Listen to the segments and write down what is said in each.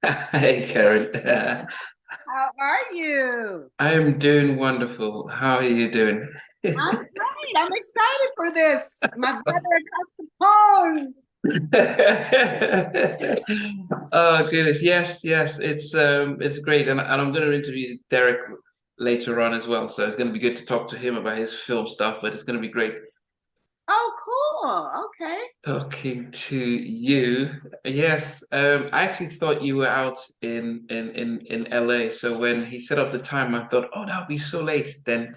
Hey, Karen. How are you? I'm doing wonderful. How are you doing? I'm great. I'm excited for this. My brother across the pond. Oh goodness, yes, it's great, and I'm going to interview Derek later on as well. So it's going to be good to talk to him about his film stuff. But it's going to be great Oh, cool. Okay. talking to you. Yes, I actually thought you were out in LA. So when he set up the time, I thought, oh, that would be so late. Then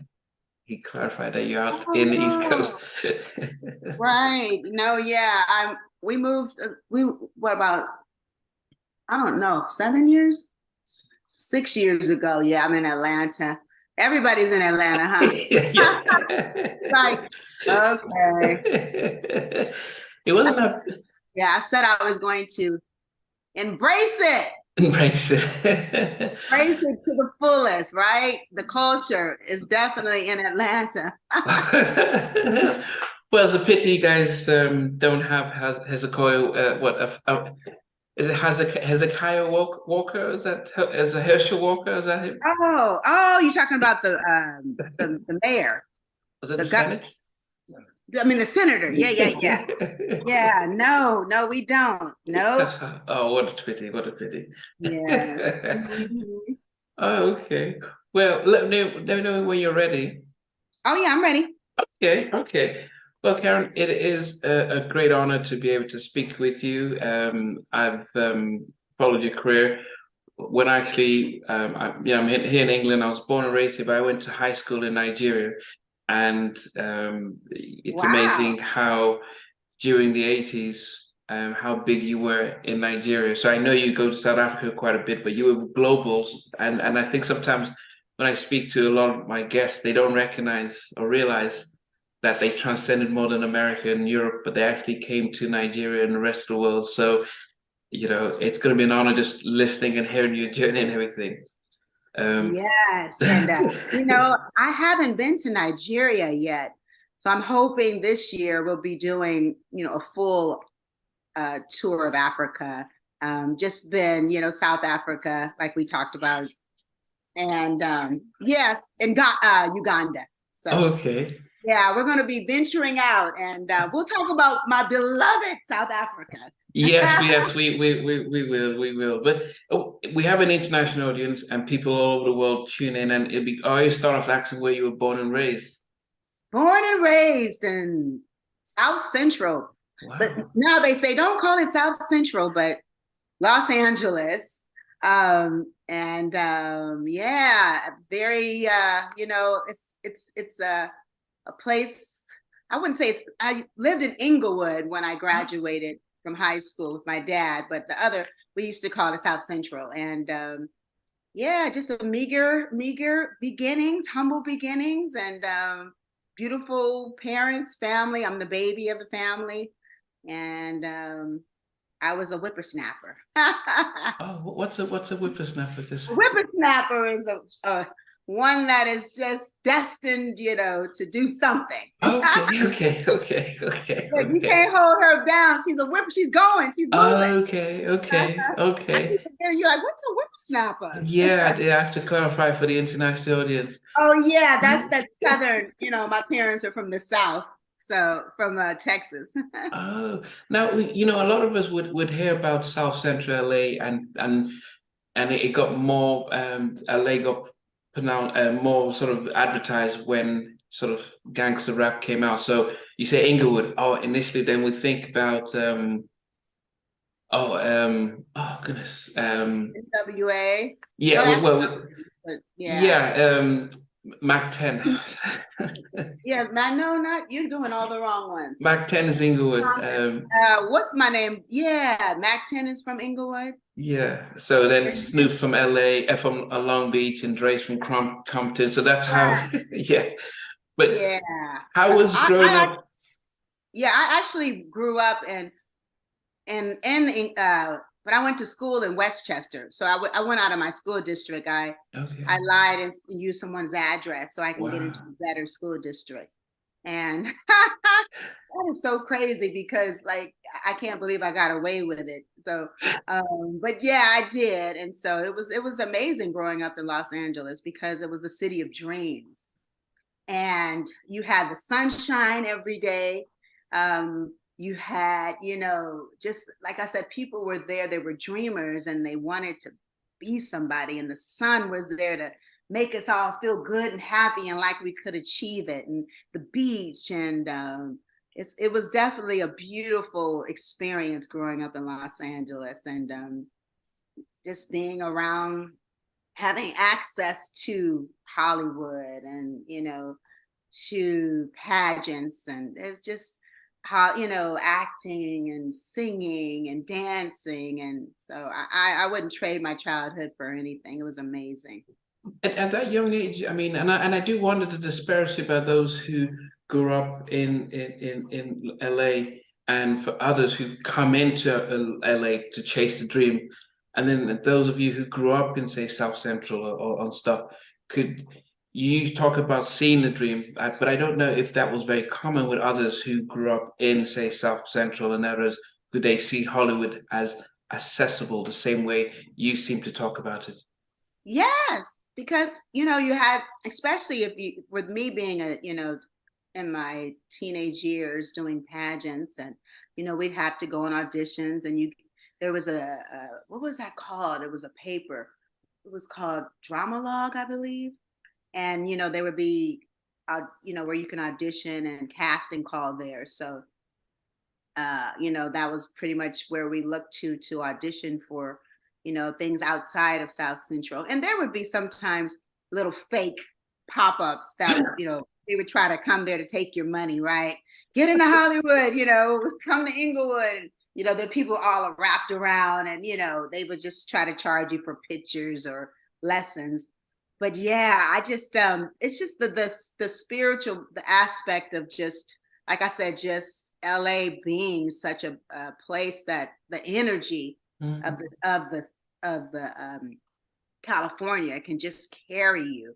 he clarified that you're out Oh in the East Coast. no. Right. No, yeah. We moved we what about I don't know, 7 years? 6 years ago. Yeah, I'm in Atlanta. Everybody's in Atlanta, huh? Yeah. Like, okay. It I, wasn't s- a yeah, I said I was going to embrace it. embrace. Embrace it to the fullest, right? The culture is definitely in Atlanta. Well, it's a pity you guys don't have Hezekiah. Is it Hezekiah Walker? Is that is a Herschel Walker? Is that him? Oh, you're talking about the mayor, Was it the the gov- Senate? I mean the senator. Yeah. Yeah, no, we don't. Nope. Oh, what a pity! What a pity! Yes. Mhm. Oh, okay. Well, let me know when you're ready. Oh yeah, I'm ready. Okay. Well, Karen, it is a great honor to be able to speak with you. I've followed your career. When I actually, I'm here in England. I was born and raised here, but I went to high school in Nigeria, and it's Wow. amazing how during the 80s, how big you were in Nigeria. So I know you go to South Africa quite a bit, but you were global. And I think sometimes when I speak to a lot of my guests, they don't recognize or realize that they transcended more than America and Europe, but they actually came to Nigeria and the rest of the world. So, it's going to be an honor just listening and hearing your journey and everything. Um, Yes, and I haven't been to Nigeria yet, so I'm hoping this year we'll be doing, a full tour of Africa. Just been, South Africa, like we talked about, and yes, and Uganda. So okay. yeah, we're going to be venturing out, and we'll talk about my beloved South Africa. Yes, we will. But we have an international audience and people all over the world tune in, and I always start off asking where you were born and raised. Born and raised in South Central, but Wow. now they say don't call it South Central, but Los Angeles. And yeah, very it's a place. I wouldn't say it's. I lived in Inglewood when I graduated from high school with my dad, but the other we used to call it South Central. And yeah, just a meager beginnings, humble beginnings, and beautiful parents, family. I'm the baby of the family, and I was a whippersnapper. Oh, what's a whippersnapper? Just Whippersnapper is a one that is just destined, to do something. Like you okay. can't hold her down. She's a whip. She's going. She's moving. I Okay. keep forgetting. You're like, what's a whippersnapper? Yeah, I have to clarify for the international audience. Oh yeah, that's southern. My parents are from the south, so from Texas. Oh, now a lot of us would hear about South Central LA and it got more LA got pronounced more sort of advertised when sort of gangster rap came out. So you say Inglewood. Oh, initially then we think about oh goodness NWA. yeah No, that's well but yeah, yeah Mac 10 yeah. Man, no, not you're doing all the wrong ones. Mac 10 is Inglewood. What's my name? Yeah, Mac 10 is from Inglewood. Yeah. So then Snoop from LA, F from Long Beach, and Dre's from Compton. So that's how, yeah. But Yeah. how So was growing up? yeah, I actually grew up but I went to school in Westchester. So I went out of my school district. Okay. I lied and used someone's address so I can get into Wow. a better school district. And that is so crazy because like I can't believe I got away with it. So, but yeah, I did. And so it was amazing growing up in Los Angeles because it was a city of dreams. And you had the sunshine every day. You had, just like I said, people were there, they were dreamers and they wanted to be somebody. And the sun was there to make us all feel good and happy and like we could achieve it. And the beach and it was definitely a beautiful experience growing up in Los Angeles and just being around, having access to Hollywood and, to pageants. And it's just how, acting and singing and dancing. And so I wouldn't trade my childhood for anything. It was amazing. At that young age, I mean, and I do wonder the disparity about those who grew up in LA and for others who come into LA to chase the dream, and then those of you who grew up in, say, South Central or on stuff, could you talk about seeing the dream? But I don't know if that was very common with others who grew up in, say, South Central and others. Could they see Hollywood as accessible the same way you seem to talk about it? Yes, because you had, especially if you, with me being in my teenage years doing pageants, and we'd have to go on auditions, and there was a what was that called? It was a paper. It was called Drama Log, I believe, and there would be, where you can audition and casting call there. So, that was pretty much where we looked to audition for things outside of South Central. And there would be sometimes little fake pop-ups that, they would try to come there to take your money, right? Get into Hollywood, come to Inglewood. The people all wrapped around and, they would just try to charge you for pictures or lessons. But yeah, I just, it's just the spiritual, the aspect of just, like I said, just LA being such a place that the energy of the California can just carry you,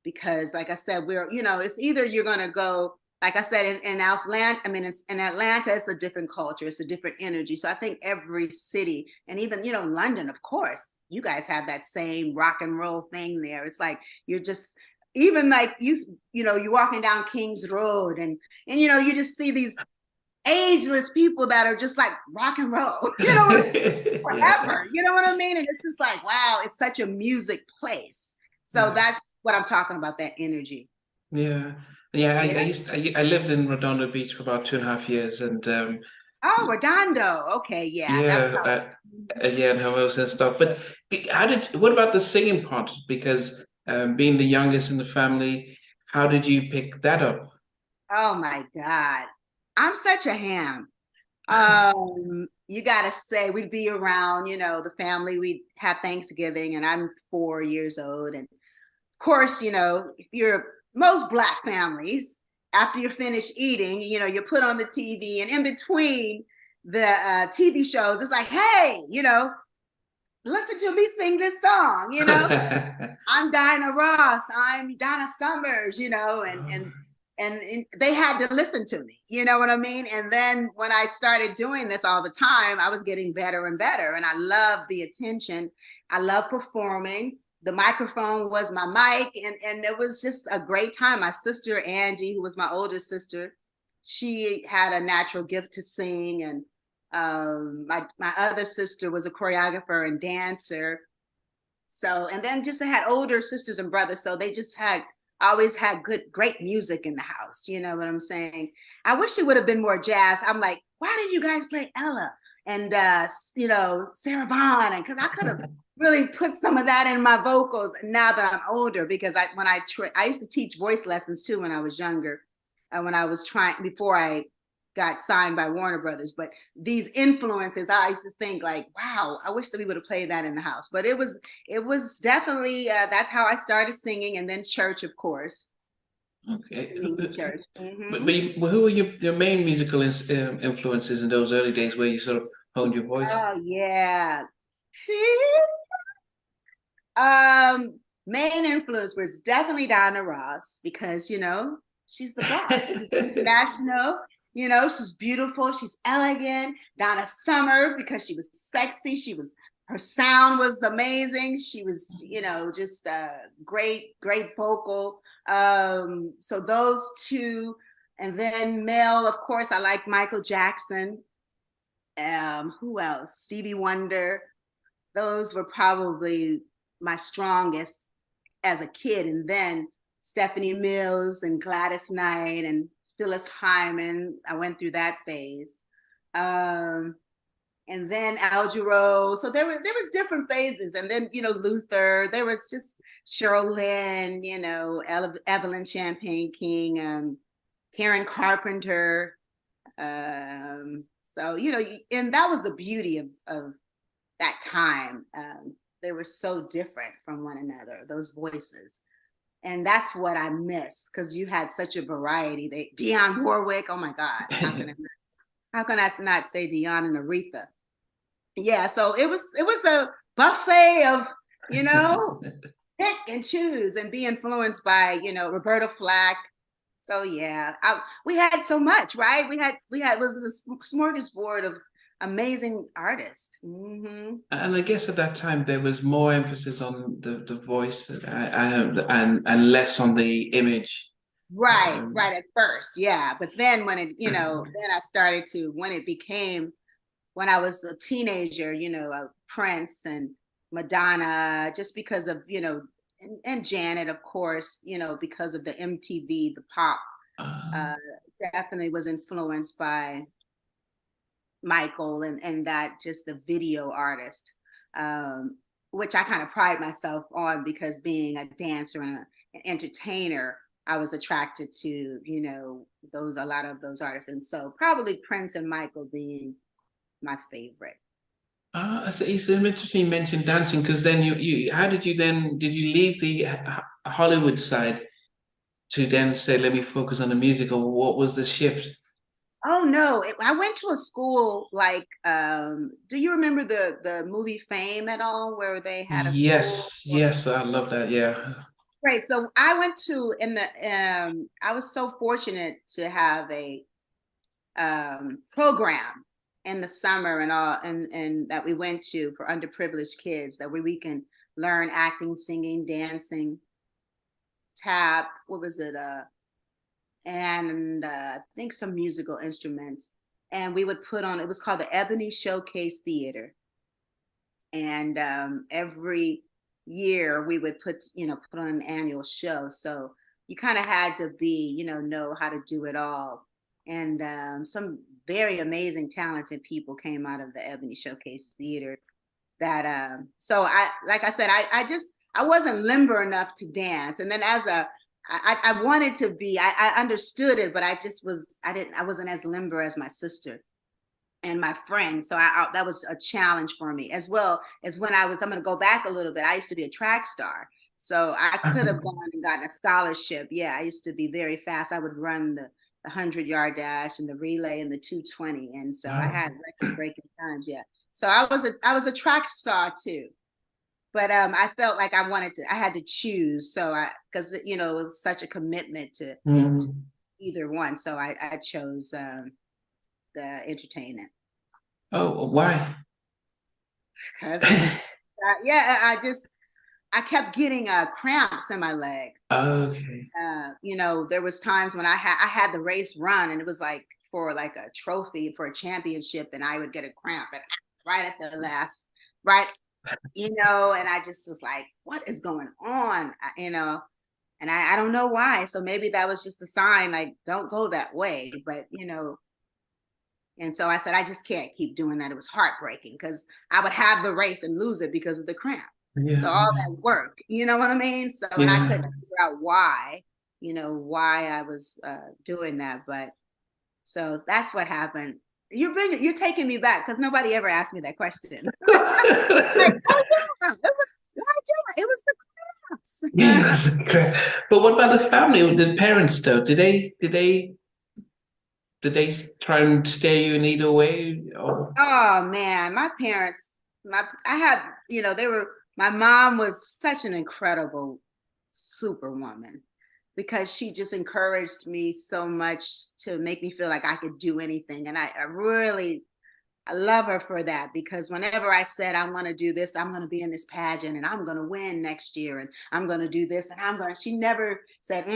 because like I said, it's either you're going to go, like I said, in Atlanta, in Atlanta, it's a different culture, it's a different energy. So I think every city, and even London, of course, you guys have that same rock and roll thing there. It's like you're just, even like you're walking down King's Road and you just see these ageless people that are just like rock and roll, forever. You know what I mean? And it's just like, wow, it's such a music place. So that's what I'm talking about, that energy. Yeah. I lived in Redondo Beach for about 2.5 years, and oh, Redondo. Okay, yeah. And Havos and stuff. But what about the singing part? Because being the youngest in the family, how did you pick that up? Oh my God. I'm such a ham. You gotta say, we'd be around, the family, we'd have Thanksgiving, and I'm 4 years old. And of course, if you're most Black families, after you're finished eating, you put on the TV, and in between the TV shows, it's like, hey, listen to me sing this song, I'm Dinah Ross, I'm Donna Summers, and they had to listen to me, you know what I mean? And then when I started doing this all the time, I was getting better and better. And I love the attention. I love performing. The microphone was my mic, and it was just a great time. My sister, Angie, who was my older sister, she had a natural gift to sing. And my other sister was a choreographer and dancer. So, and then just I had older sisters and brothers. So they just always had great music in the house. You know what I'm saying? I wish it would have been more jazz. I'm like, why did you guys play Ella and Sarah Vaughan? And because I could have really put some of that in my vocals now that I'm older, because I used to teach voice lessons too when I was younger, when I was before I got signed by Warner Brothers. But these influences, I used to think like, wow, I wish that we would have played that in the house. But it was definitely, that's how I started singing. And then church, of course. Okay. Singing in church. Mm-hmm. But who were your main musical influences in those early days where you sort of honed your voice? Oh, yeah. Main influence was definitely Donna Ross, because, she's the boss. She's international. You know, she's beautiful, she's elegant. Donna Summer, because she was sexy, her sound was amazing. She was, you know, just great vocal. So those two, and then male, of course, I like Michael Jackson. Who else? Stevie Wonder. Those were probably my strongest as a kid. And then Stephanie Mills and Gladys Knight and Phyllis Hyman. I went through that phase. And then Al Jarreau. So there was different phases. And then, you know, Luther. There was just Cheryl Lynn, you know, Evelyn Champagne King, Karen Carpenter. So, you know, and that was the beauty of that time. They were so different from one another, those voices. And that's what I missed, because you had such a variety. Dionne Warwick, oh my God. How can I not say Dionne and Aretha? Yeah, so it was a buffet of, you know, pick and choose and be influenced by, you know, Roberta Flack. So yeah, we had so much, right? We had it was a smorgasbord of amazing artists. Mm-hmm. And I guess at that time there was more emphasis on the voice and less on the image. Right at first, yeah. But then when it, you know, then I started to, when I was a teenager, you know, Prince and Madonna, just because of, you know, and Janet, of course, you know, because of the MTV, the pop, definitely was influenced by Michael and that, just the video artist, which I kind of pride myself on, because being a dancer and an entertainer, I was attracted to, you know, a lot of those artists. And so probably Prince and Michael being my favorite. So it's interesting you mentioned dancing, because then did you leave the Hollywood side to then say, let me focus on the music, or what was the shift? Oh no, I went to a school like, do you remember the movie Fame at all, where they had a school? Yes, I love that. Yeah. Right. So I went to, I was so fortunate to have a program in the summer and all, and that we went to for underprivileged kids, that we can learn acting, singing, dancing, tap, what was it? And I think some musical instruments. And we would put on, it was called the Ebony Showcase Theater. And every year we would put on an annual show. So you kind of had to be, know how to do it all. And some very amazing, talented people came out of the Ebony Showcase Theater. That so like I said, I wasn't limber enough to dance. And then I wanted to be, I understood it, but I wasn't as limber as my sister and my friend. So that was a challenge for me, as well as when I'm going to go back a little bit. I used to be a track star. So I could have gone and gotten a scholarship. Yeah, I used to be very fast. I would run the 100-yard dash and the relay and the 220. And so I had record-breaking times. Yeah. So I was a track star too. But I felt like I had to choose. So because it was such a commitment to either one. So I chose the entertainment. Oh, why? Because I kept getting cramps in my leg. Okay. There was times when I had the race run, and it was like for like a trophy for a championship, and I would get a cramp right at the last, right, and I just was like, what is going on, and I don't know why. So maybe that was just a sign, like, don't go that way, but and so I said, I just can't keep doing that. It was heartbreaking because I would have the race and lose it because of the cramp. Yeah. So all that work, you know what I mean? So, and I couldn't figure out why I was doing that. But so that's what happened. You're taking me back because nobody ever asked me that question. Like, oh yeah, it was the cramps. Yeah, but what about the family, the parents though? Did they try and steer you in either way? Or? Oh man, my parents, my mom was such an incredible superwoman, because she just encouraged me so much to make me feel like I could do anything. And I love her for that, because whenever I said, I'm going to do this, I'm going to be in this pageant and I'm going to win next year and I'm going to do this and she never said,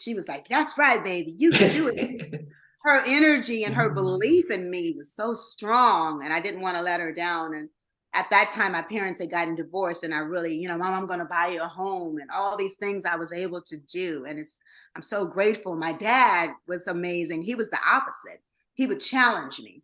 She was like, that's right, baby, you can do it. Her energy and her belief in me was so strong, and I didn't want to let her down. And at that time, my parents had gotten divorced, and I really, Mom, I'm going to buy you a home, and all these things I was able to do. And I'm so grateful. My dad was amazing. He was the opposite. He would challenge me,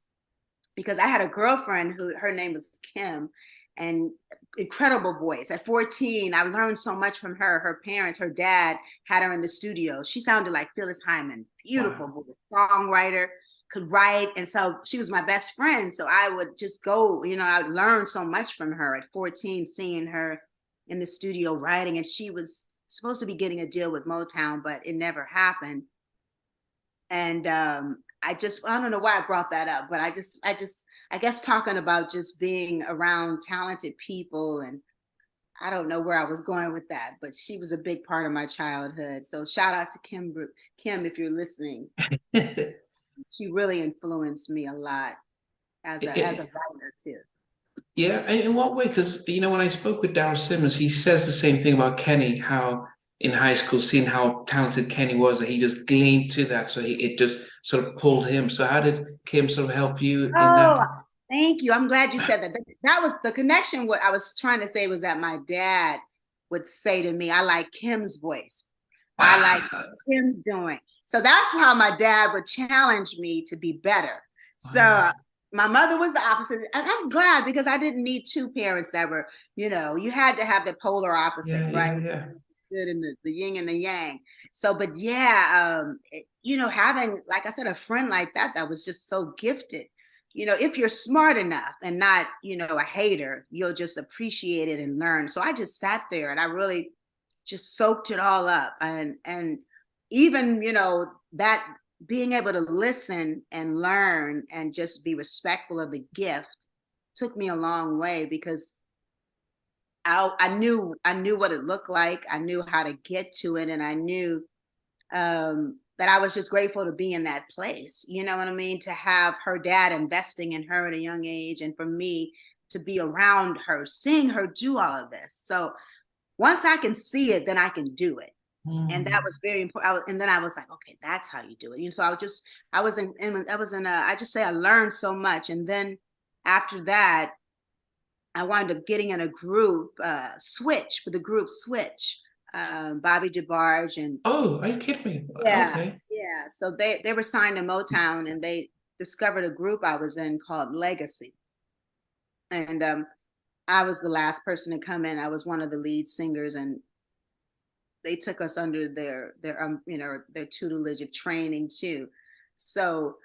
because I had a girlfriend her name was Kim, and incredible voice. At 14, I learned so much from her. Her parents, her dad had her in the studio. She sounded like Phyllis Hyman, beautiful voice, songwriter, could write. And so she was my best friend. So I would just go, I would learn so much from her at 14, seeing her in the studio writing. And she was supposed to be getting a deal with Motown, but it never happened. And I don't know why I brought that up, but I guess talking about just being around talented people, and I don't know where I was going with that, but she was a big part of my childhood. So shout out to Kim, if you're listening. She really influenced me a lot as a writer too. Yeah, and in what way? Because, when I spoke with Darryl Simmons, he says the same thing about Kenny, how in high school, seeing how talented Kenny was, that he just gleaned to that. So it just sort of pulled him. So how did Kim sort of help you in that? Thank you. I'm glad you said that. That was the connection. What I was trying to say was that my dad would say to me, I like Kim's voice. I like Kim's doing. So that's how my dad would challenge me to be better. So my mother was the opposite. And I'm glad, because I didn't need two parents that were, you had to have the polar opposite, right? Yeah. Good in the yin and the yang. So, but yeah, having, like I said, a friend like that was just so gifted. If you're smart enough and not, a hater, you'll just appreciate it and learn. So I just sat there and I really just soaked it all up. And even, that being able to listen and learn and just be respectful of the gift took me a long way, because I knew what it looked like. I knew how to get to it. And I knew that I was just grateful to be in that place. You know what I mean? To have her dad investing in her at a young age, and for me to be around her, seeing her do all of this. So once I can see it, then I can do it. And that was very important. And then I was like, okay, that's how you do it. So I just say I learned so much. And then after that, I wound up getting in a group, Switch, for the group Switch, Bobby DeBarge and. Oh, are you kidding me? Yeah, Okay. yeah. So they were signed to Motown, and they discovered a group I was in called Legacy. And I was the last person to come in. I was one of the lead singers, and they took us under their tutelage of training too. So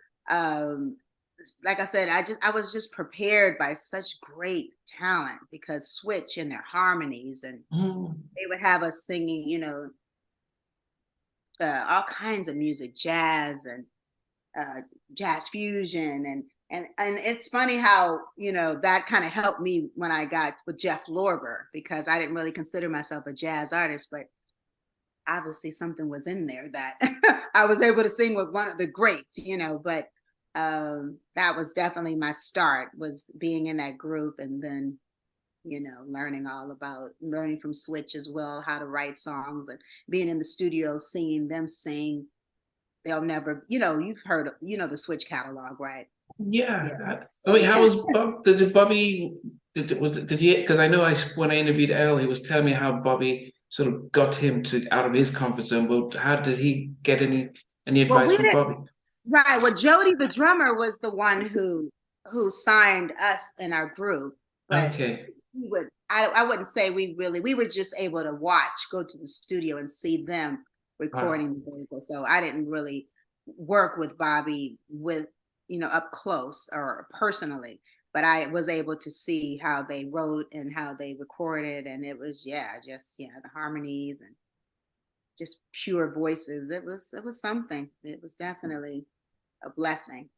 like I said, I was just prepared by such great talent, because Switch in their harmonies, and they would have us singing, all kinds of music, jazz and jazz fusion, and it's funny how that kind of helped me when I got with Jeff Lorber, because I didn't really consider myself a jazz artist, but obviously something was in there that I was able to sing with one of the greats, but that was definitely my start, was being in that group, and then learning from Switch as well, how to write songs, and being in the studio, seeing them sing. They'll never, you've heard, the Switch catalog, right? Yeah. I mean, how was Bob? Did Bobby? Did he? Because I know when I interviewed Elle, he was telling me how Bobby sort of got him out of his comfort zone. But how did he get any advice from Bobby? Right. Well, Jody, the drummer, was the one who signed us in our group. But okay. I wouldn't say we were just able to go to the studio and see them recording the vocals. So I didn't really work with Bobby up close or personally, but I was able to see how they wrote and how they recorded. And it was, the harmonies and just pure voices. It was something. It was definitely a blessing.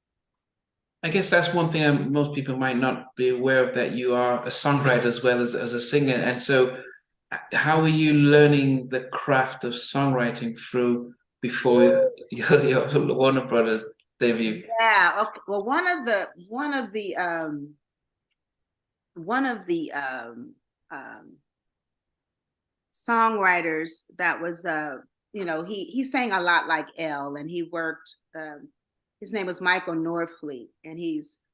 I guess that's one thing most people might not be aware of, that you are a songwriter as well as a singer. And so how are you learning the craft of songwriting before your Warner Brothers debut? Yeah. Okay. Well, one of the um, songwriters that was he sang a lot like Elle, and he worked. His name was Michael Norfleet, and he's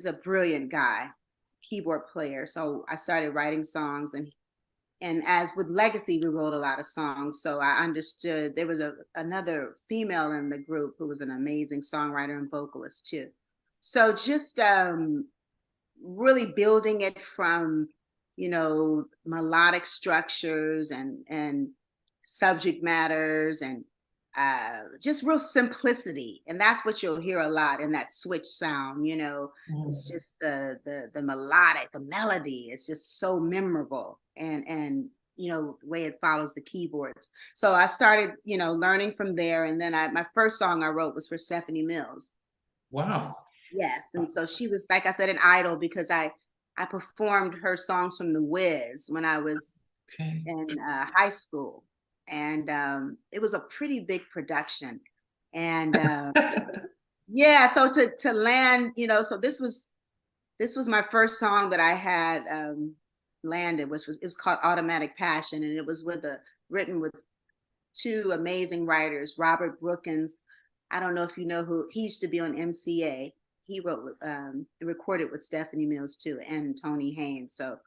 a brilliant guy, keyboard player. So I started writing songs, and as with Legacy, we wrote a lot of songs. So I understood there was another female in the group who was an amazing songwriter and vocalist too. So just really building it from, melodic structures and subject matters, and just real simplicity. And that's what you'll hear a lot in that switch sound. It's just the melodic, the melody is just so memorable, and the way it follows the keyboards. So I started, learning from there. And then my first song I wrote was for Stephanie Mills. Wow. Yes. And so she was, like I said, an idol, because I performed her songs from The Wiz when I was in high school. And it was a pretty big production. And yeah, so to land, so this was my first song that I had landed, it was called Automatic Passion. And it was written with two amazing writers, Robert Brookins. I don't know if you know who, he used to be on MCA. He wrote, recorded with Stephanie Mills too, and Tony Haynes. So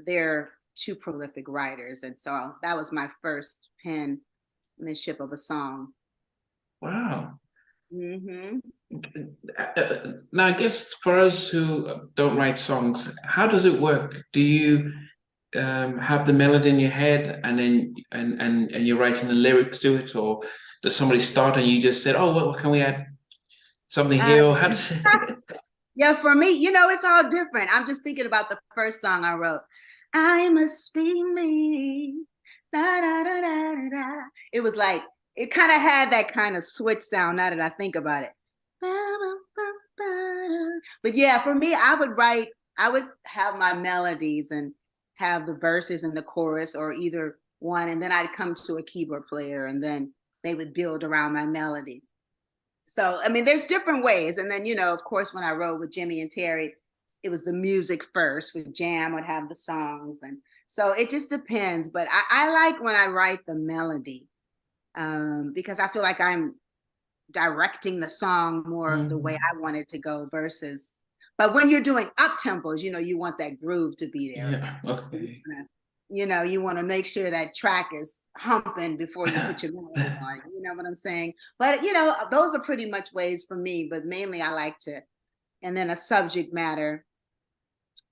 they're two prolific writers. And so that was my first penmanship of a song. Wow. Mm-hmm. Now, I guess for us who don't write songs, how does it work? Do you have the melody in your head, and then and you're writing the lyrics to it, or does somebody start and you just said, "Oh, what can we add something here?" Or how does it? Yeah, for me, it's all different. I'm just thinking about the first song I wrote. I must be me. Da, da, da, da, da. It was like, it kind of had that kind of switch sound now that I think about it. But yeah, for me, I would have my melodies and have the verses and the chorus, or either one, and then I'd come to a keyboard player, and then they would build around my melody. So, I mean, there's different ways. And then, of course, when I wrote with Jimmy and Terry, it was the music first. With Jam would have the songs. And so it just depends. But I like when I write the melody, because I feel like I'm directing the song more the way I want it to go versus. But when you're doing up tempos, you want that groove to be there. Yeah. Okay. You want to make sure that track is humping before you put your melody on. You know what I'm saying? But, those are pretty much ways for me. But mainly I like to, and then a subject matter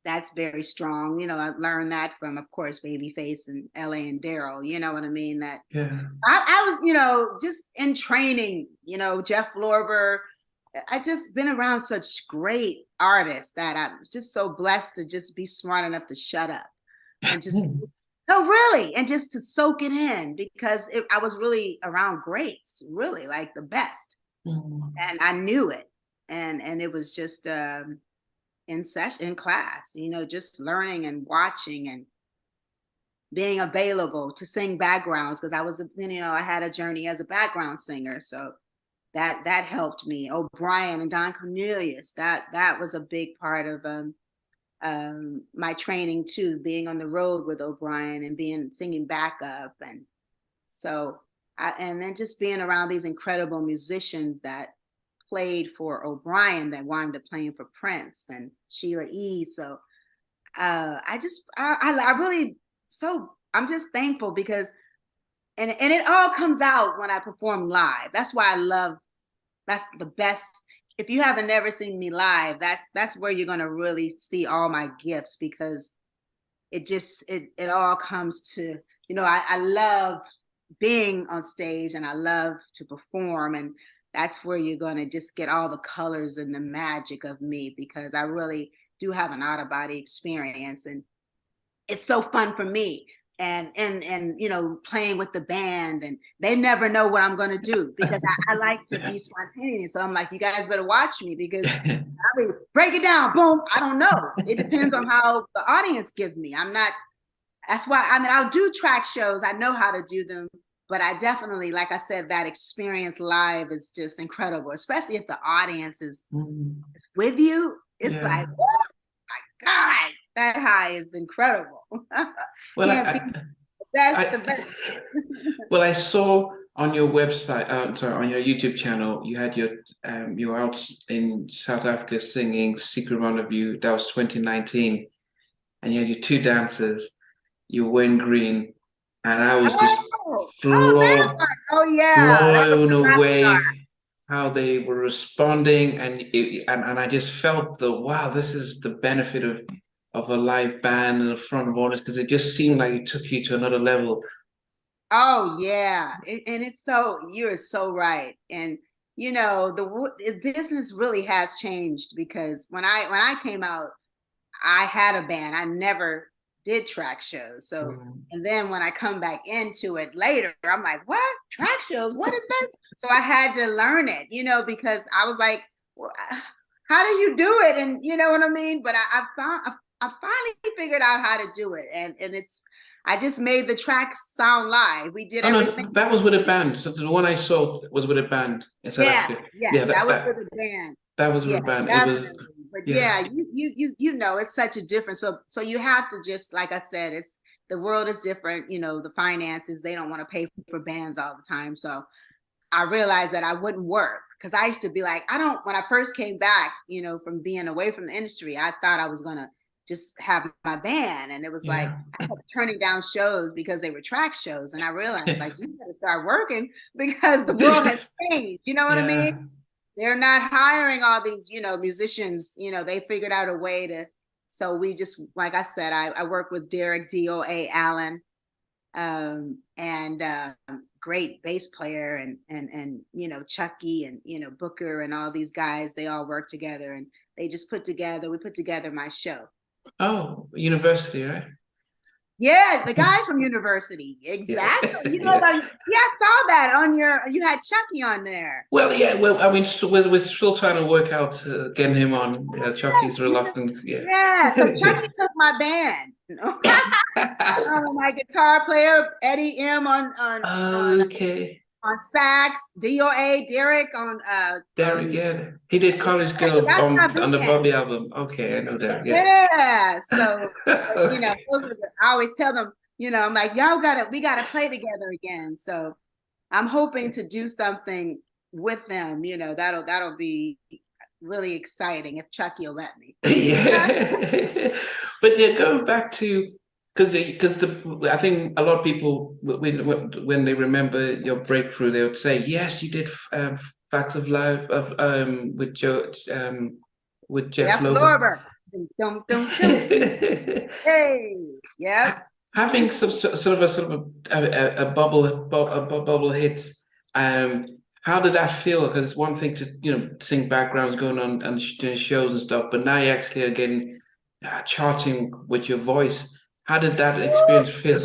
that's very strong. I learned that from, of course, Babyface and LA and Daryl. You know what I mean? That I was, just in training, Jeff Lorber. I just been around such great artists that I'm just so blessed to just be smart enough to shut up and just, no, really, and just to soak it in, because I was really around greats, really like the best, and I knew it, and it was just in class, just learning and watching and being available to sing backgrounds, because I was, I had a journey as a background singer, so that helped me. O'Brien and Don Cornelius, that was a big part of my training too, being on the road with O'Brien and singing backup. And so and then just being around these incredible musicians that played for O'Brien, that wound up playing for Prince and Sheila E. So I really, so I'm just thankful, because and it all comes out when I perform live. That's why that's the best. If you haven't never seen me live, that's where you're going to really see all my gifts, because it all comes to, I love being on stage, and I love to perform, and that's where you're going to just get all the colors and the magic of me, because I really do have an out-of-body experience, and it's so fun for me. And playing with the band, and they never know what I'm going to do, because I like to be spontaneous. So I'm like, you guys better watch me, because I mean, break it down, boom. I don't know. It depends on how the audience gives me. I'm not That's why, I mean, I'll do track shows. I know how to do them, but I definitely, like I said, that experience live is just incredible, especially if the audience is with you. It's like, oh my God, that high is incredible. Well, Can't be the best. well, I saw on your website, sorry, on your YouTube channel, you had you were out in South Africa singing Secret Rendezvous. That was 2019, and you had your two dancers. You were wearing green, and I was just That one. Oh yeah, that was blown the rock star. away how they were responding, and I just felt wow, this is the benefit of a live band and a front of audience, because it just seemed like it took you to another level. Oh yeah, and it's so, you're so right. And you know, the business really has changed, because when I came out, I had a band. I never did track shows. So, and then when I come back into it later, I'm like, what? Track shows? What is this? So I had to learn it, you know, because I was like, well, how do you do it? And you know what I mean? But I finally figured out how to do it. And it's, I just made the tracks sound live. We did everything. No, that was with a band. So the one I saw was with a band in South Africa. Yes, that was with a band. That was with a band. Definitely. It was, but you know, it's such a difference. So you have to just, like I said, it's, the world is different. You know, the finances, they don't want to pay for bands all the time. So I realized that I wouldn't work, because I used to be like, when I first came back, you know, from being away from the industry, I thought I was gonna just have my band, and it was like I kept turning down shows because they were track shows, and I realized like, you gotta start working, because the world has changed. You know what I mean? They're not hiring all these, you know, musicians. You know, they figured out a way to. So we just, like I said, I work with Derek DOA Allen, and great bass player, and you know, Chucky, and you know, Booker, and all these guys. They all work together, and we put together my show. Oh, university, right? Yeah, the guys from university. Exactly. You know, I saw that on you had Chucky on there. Well, I mean, we're still trying to work out getting him on. Chucky's reluctant. So Chucky took my band. My guitar player, Eddie M on sax, DOA, Derek on Derek, he did College Girl on the Bobby album. Okay, I know that. So you know, I always tell them, you know, I'm like, we gotta play together again. So I'm hoping to do something with them, you know, that'll be really exciting if Chucky will let me. But going back to, because I think a lot of people, when they remember your breakthrough, they would say, yes, you did Facts of Life with Jeff Lorber. Hey, yeah. Having sort of a bubble hit. How did that feel? Because it's one thing to, you know, sing backgrounds going on and doing shows and stuff, but now you actually are getting charting with your voice. How did that experience feel?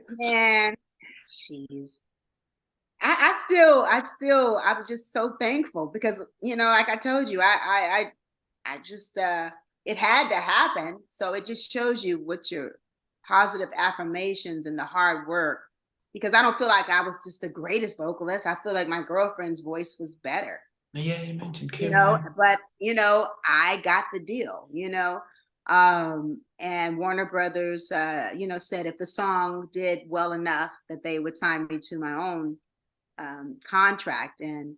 Man, jeez. I'm just so thankful, because, you know, like I told you, I just, it had to happen. So it just shows you what your positive affirmations and the hard work, because I don't feel like I was just the greatest vocalist. I feel like my girlfriend's voice was better. Yeah, you mentioned Karyn. You know, but, you know, I got the deal, you know. And Warner Brothers, you know, said if the song did well enough that they would sign me to my own contract, and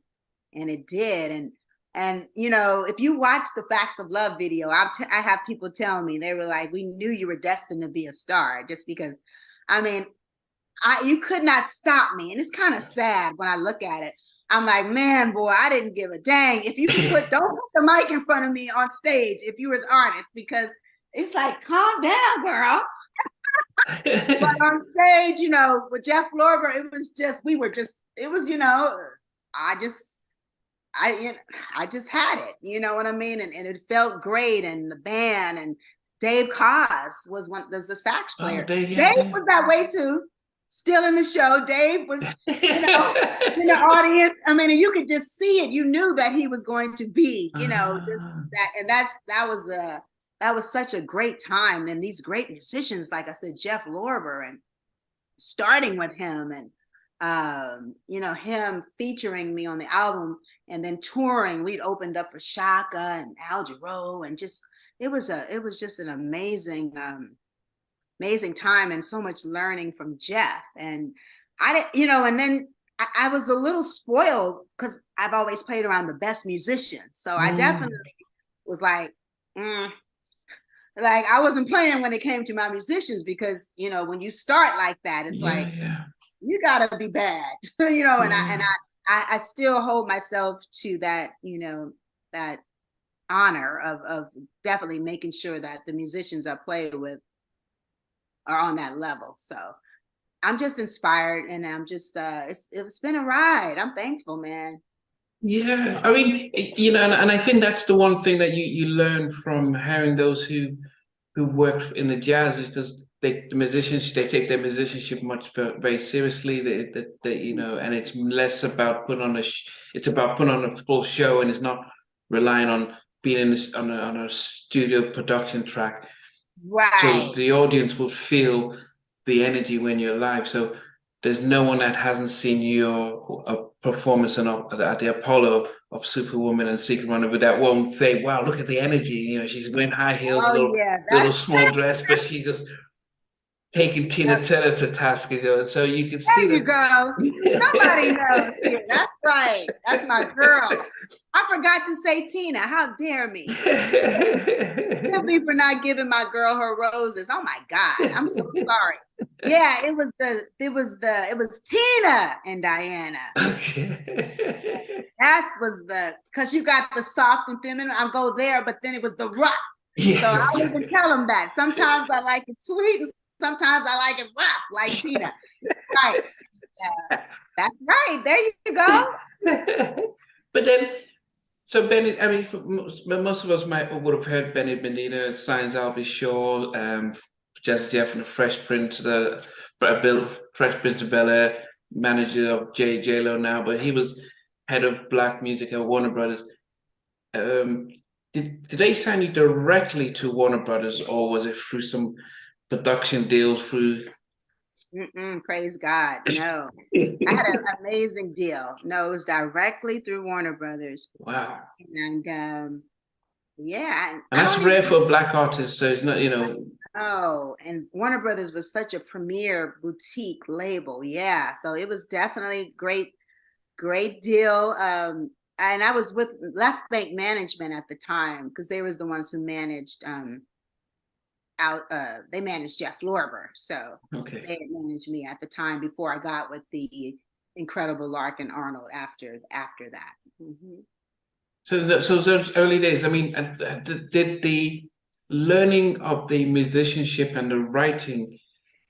it did. And you know, if you watch the Facts of Love video, I have people tell me, they were like, we knew you were destined to be a star, just because, I mean, you could not stop me. And it's kind of sad when I look at it. I'm like, man, boy, I didn't give a dang. If you could don't put the mic in front of me on stage if you was artist, because it's like, calm down, girl. But on stage, you know, with Jeff Lorber, it was, you know, I just had it, you know what I mean? And it felt great. And the band, and Dave Koz was the sax player. Dave was that way too. Still in the show. Dave was, you know, in the audience. I mean, you could just see it. You knew that he was going to be, you know, just that. And that was that was such a great time. And these great musicians, like I said, Jeff Lorber, and starting with him, and him featuring me on the album, and then touring. We'd opened up for Shaka and Al Jarreau, and just it was just an amazing amazing time, and so much learning from Jeff. And I didn't, and then I was a little spoiled because I've always played around the best musicians. So I definitely was like, like I wasn't playing when it came to my musicians, because, when you start like that, it's you gotta be bad, and I still hold myself to that, that honor of definitely making sure that the musicians I play with are on that level. So I'm just inspired, and I'm just it's been a ride. I'm thankful, man. Yeah, I mean, and I think that's the one thing that you learn from hearing those who work in the jazz, is because the musicians, they take their musicianship very seriously. They and it's less about putting on it's about putting on a full show, and it's not relying on being in this on a studio production track. Right. So the audience will feel the energy when you're live. So there's no one that hasn't seen your performance at the Apollo of Superwoman and Secret Runner, but that won't say, "Wow, look at the energy." She's wearing high heels, little small dress, but she's just taking Tina Turner to task. So you can see. There you go. Somebody knows. Yeah, that's right. That's my girl. I forgot to say Tina. How dare me? Forgive me for not giving my girl her roses. Oh my God, I'm so sorry. Yeah, it was Tina and Diana. Okay. That was because you got the soft and feminine. I'll go there, but then it was the rough. Yeah. So I don't even tell them that. Sometimes I like it sweet, and sometimes I like it rough, like Tina. Right. That's right. There you go. But then, so Benny, I mean, most of us would have heard Benny Medina, Signs I'll Be Sure, Jazzy Jeff and the Fresh Prince, Fresh Prince of Bel-Air, manager of J-Lo now, but he was head of black music at Warner Brothers. Did they sign you directly to Warner Brothers, or was it through some production deals through? Praise God. No, I had an amazing deal. No, it was directly through Warner Brothers. Wow. And yeah. And that's rare for a black artist, so it's not, Oh, and Warner Brothers was such a premier boutique label. Yeah. So it was definitely great deal. And I was with Left Bank Management at the time, because they was the ones who managed they managed Jeff Lorber. So okay. They had managed me at the time before I got with the incredible Larkin Arnold after that. Mm-hmm. So those early days, I mean, did the learning of the musicianship and the writing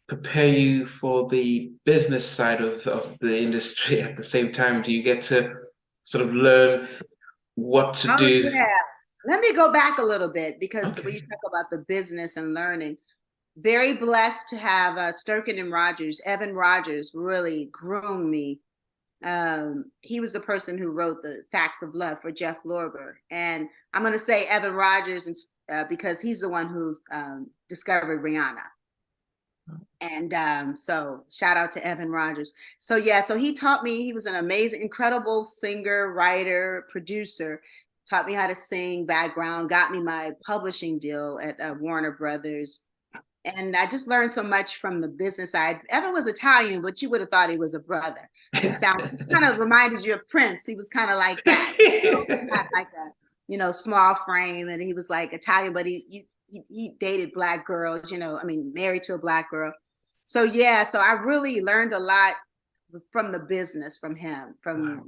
prepare you for the business side of the industry at the same time? Do you get to sort of learn what to do? Yeah. Let me go back a little bit, because when you talk about the business and learning, very blessed to have Sturkin and Rogers. Evan Rogers really groomed me. He was the person who wrote the Facts of Love for Jeff Lorber. And I'm going to say Evan Rogers because he's the one who's discovered Rihanna. And so shout out to Evan Rogers. So he taught me. He was an amazing, incredible singer, writer, producer. Taught me how to sing, background, got me my publishing deal at Warner Brothers. And I just learned so much from the business side. Evan was Italian, but you would have thought he was a brother. He kind of reminded you of Prince. He was kind of like that. Not like a, small frame. And he was like Italian, but he dated black girls, married to a black girl. So I really learned a lot from the business from him, from,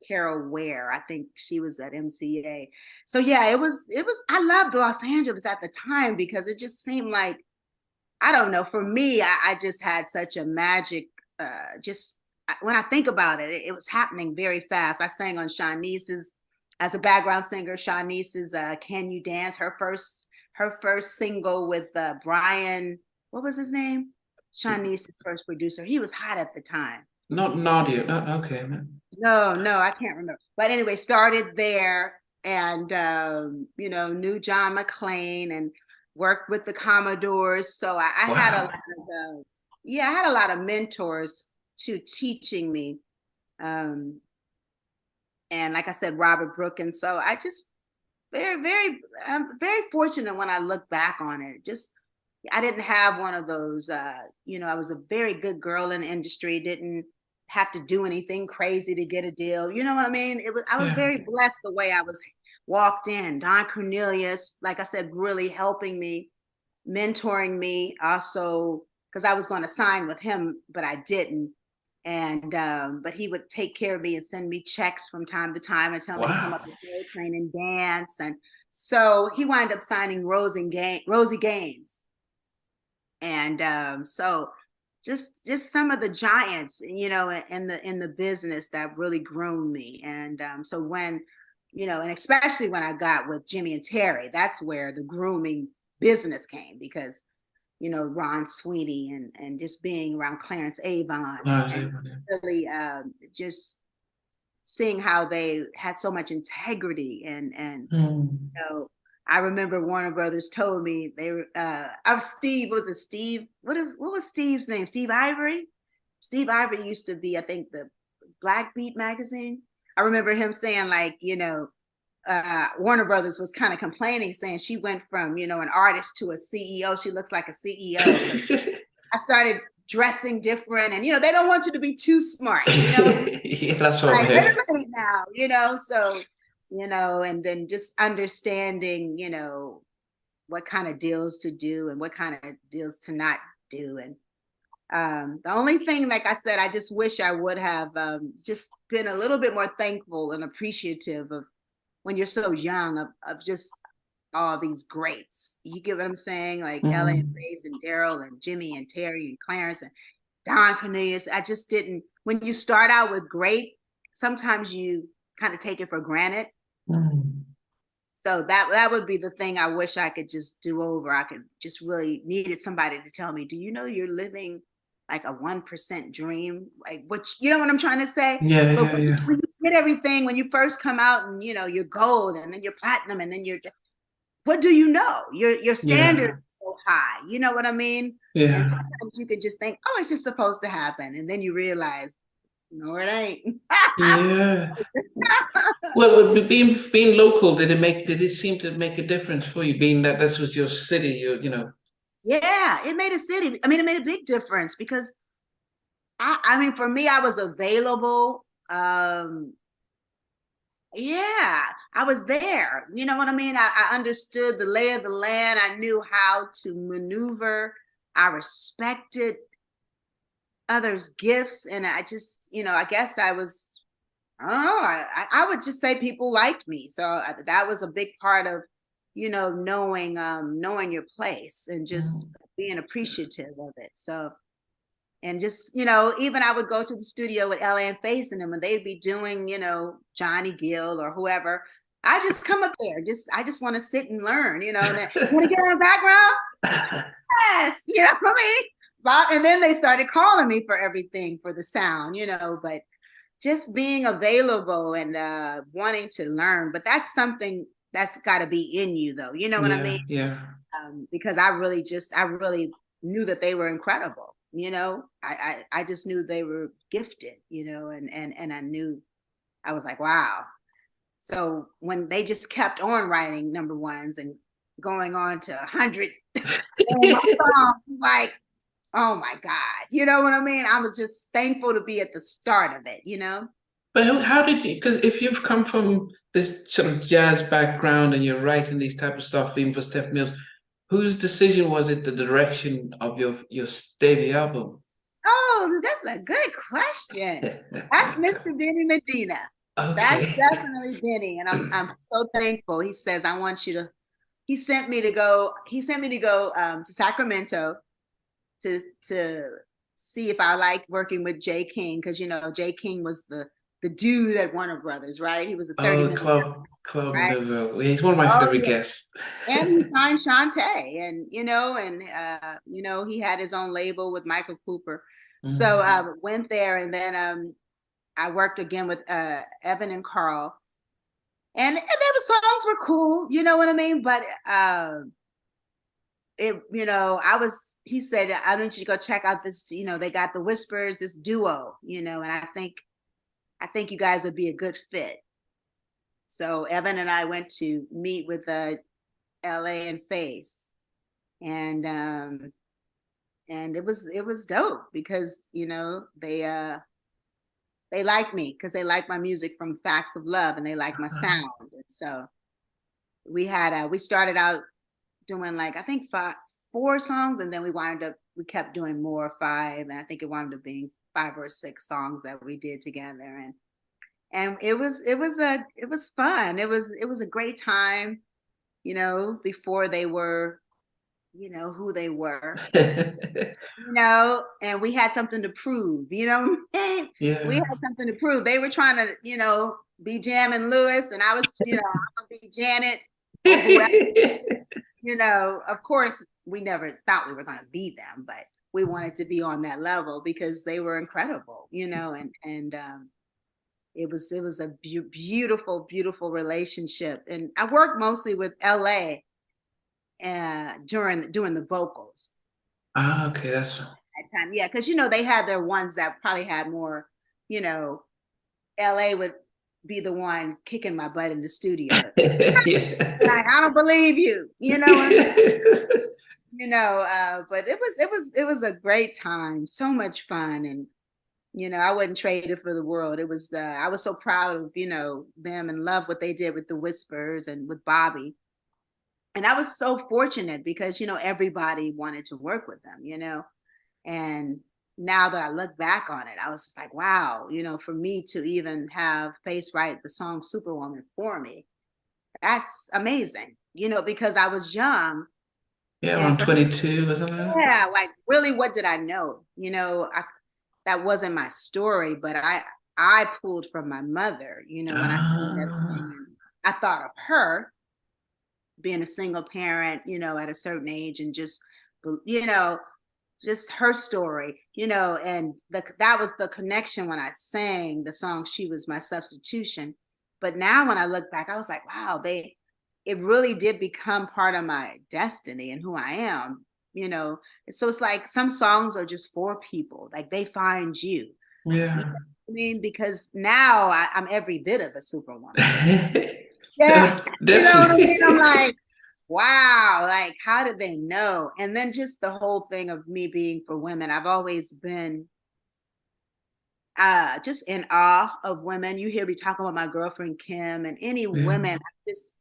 Carol Ware. I think she was at MCA. So it was, I loved Los Angeles at the time, because it just seemed like, I don't know, for me, I just had such a magic, when I think about it, it was happening very fast. I sang on Shanice's, as a background singer, Shanice's Can You Dance, her first single with Brian, what was his name? Shanice's first producer. He was hot at the time. Not Nadia, okay. No, I can't remember. But anyway, started there. and knew John McClane and worked with the Commodores. So I had a lot of I had a lot of mentors to teaching me. And like I said, Robert Brooke. And so I just I'm very fortunate when I look back on it. Just I didn't have one of those, I was a very good girl in the industry, didn't have to do anything crazy to get a deal. You know what I mean? I was very blessed the way I was walked in. Don Cornelius, like I said, really helping me, mentoring me also, because I was going to sign with him, but I didn't. And but he would take care of me and send me checks from time to time and tell me to come up to Soul Train and dance. And so he wound up signing Rosie Gaines. And so just some of the giants, in the business that really groomed me. And so when, and especially when I got with Jimmy and Terry, that's where the grooming business came, because Ron Sweeney and just being around Clarence Avon and really just seeing how they had so much integrity and I remember Warner Brothers told me they were what was Steve's name? Steve Ivory? Steve Ivory used to be, I think, the Black Beat magazine. I remember him saying, like, Warner Brothers was kind of complaining, saying she went from, an artist to a CEO. She looks like a CEO. I started dressing different, and they don't want you to be too smart. Yeah, that's what like, wait a minute now, so and then just understanding, what kind of deals to do and what kind of deals to not do. And the only thing, like I said, I just wish I would have just been a little bit more thankful and appreciative of when you're so young of just all these greats. You get what I'm saying? Like Ellen Bass and Daryl and Jimmy and Terry and Clarence and Don Cornelius. I just didn't, when you start out with great, sometimes you kind of take it for granted. So that would be the thing I wish I could just do over. I could just really needed somebody to tell me, do you know you're living like a 1% dream? Like, which, you know what I'm trying to say? But when you get everything, when you first come out and, you're gold and then you're platinum and then what do you know? Your standards are so high. You know what I mean? Yeah. And sometimes you could just think, oh, it's just supposed to happen. And then you realize, no, it ain't. Yeah. Well, being local, did it seem to make a difference for you, being that this was your city, Yeah, it made it made a big difference, because I mean, for me, I was available. Yeah, I was there. You know what I mean? I understood the lay of the land. I knew how to maneuver. I respected others' gifts. And I just, I guess I don't know. I would just say people liked me. So that was a big part of, knowing your place and just being appreciative of it. So, and just, even I would go to the studio with Ella and Face and them, and they'd be doing, Johnny Gill or whoever. I just come up there. I just want to sit and learn, and then, want to get on the backgrounds? Yes, you know what I mean? And then they started calling me for everything, for the sound, but just being available and wanting to learn. But that's something that's got to be in you, though. You know what I mean? Yeah. Because I really knew that they were incredible. I just knew they were gifted, and I knew, I was like, wow. So when they just kept on writing number ones and going on to 100 songs, it's like, oh my God, you know what I mean? I was just thankful to be at the start of it, But how did you, because if you've come from this sort of jazz background and you're writing these type of stuff, even for Steph Mills, whose decision was it, the direction of your debut album? Oh, that's a good question. That's Mr. Benny Medina. Okay. That's definitely Benny. And I'm so thankful. He says, I want you to, he sent me to go to Sacramento to see if I liked working with Jay King, because Jay King was the dude at Warner Brothers, right? He was the 30 minute Club right? He's one of my favorite guests. And he signed Shantae, and he had his own label with Michael Cooper. So I went there, and then I worked again with Evan and Carl. and their songs were cool, you know what I mean? But he said, I want you to go check out this, they got the Whispers, this duo, and I think you guys would be a good fit. So Evan and I went to meet with LA and Face. And it was dope because, they like me because they like my music from Facts of Love and they like my sound. And so we started out doing like, I think 4 songs, and then we kept doing more, 5. And I think it wound up being 5 or 6 songs that we did together. And it was fun. It was a great time, before they were, who they were, and we had something to prove, what I mean? Yeah. We had something to prove. They were trying to, be Jam and Lewis, and I was, I'm gonna be Janet or whoever. Of course, we never thought we were gonna be them, but we wanted to be on that level because they were incredible, and it was a beautiful, beautiful relationship. And I worked mostly with LA doing the vocals. Okay, that's time. Yeah, because they had their ones that probably had more, LA would be the one kicking my butt in the studio. Yeah. Like, I don't believe you, what I mean? But it was a great time, so much fun. And I wouldn't trade it for the world. It was I was so proud of, them, and love what they did with the Whispers and with Bobby. And I was so fortunate because, everybody wanted to work with them, And now that I look back on it, I was just like, wow, for me to even have Face write the song Superwoman for me, that's amazing, because I was young. Yeah, around 22 or something. Yeah, like really, what did I know? That wasn't my story, but I pulled from my mother, when I sang that song. I thought of her being a single parent, at a certain age, and just her story, and that was the connection when I sang the song She Was My Substitution. But now when I look back, I was like, wow, it really did become part of my destiny and who I am, So it's like some songs are just for people, like they find you. Yeah. You know I mean, because now I'm every bit of a superwoman. Yeah. You know what I mean? I'm like, wow, like how did they know? And then just the whole thing of me being for women, I've always been just in awe of women. You hear me talking about my girlfriend Kim and any women. I just,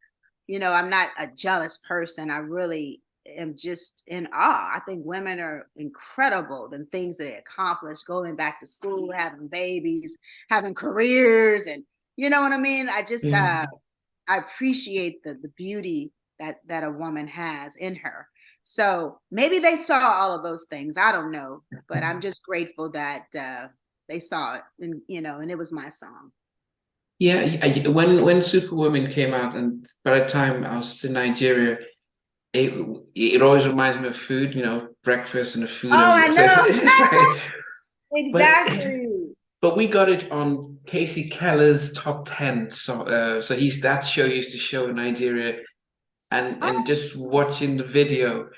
I'm not a jealous person. I really am just in awe. I think women are incredible, the things they accomplish, going back to school, having babies, having careers, and you know what I mean? I just I appreciate the beauty that a woman has in her. So maybe they saw all of those things. I don't know, but I'm just grateful that they saw it, and and it was my song. Yeah, when Superwoman came out, and by the time I was in Nigeria, it always reminds me of food, breakfast and the food. Oh, I know. Like, Exactly. but we got it on Casey Keller's top 10. So that show used to show in Nigeria, and just watching the video.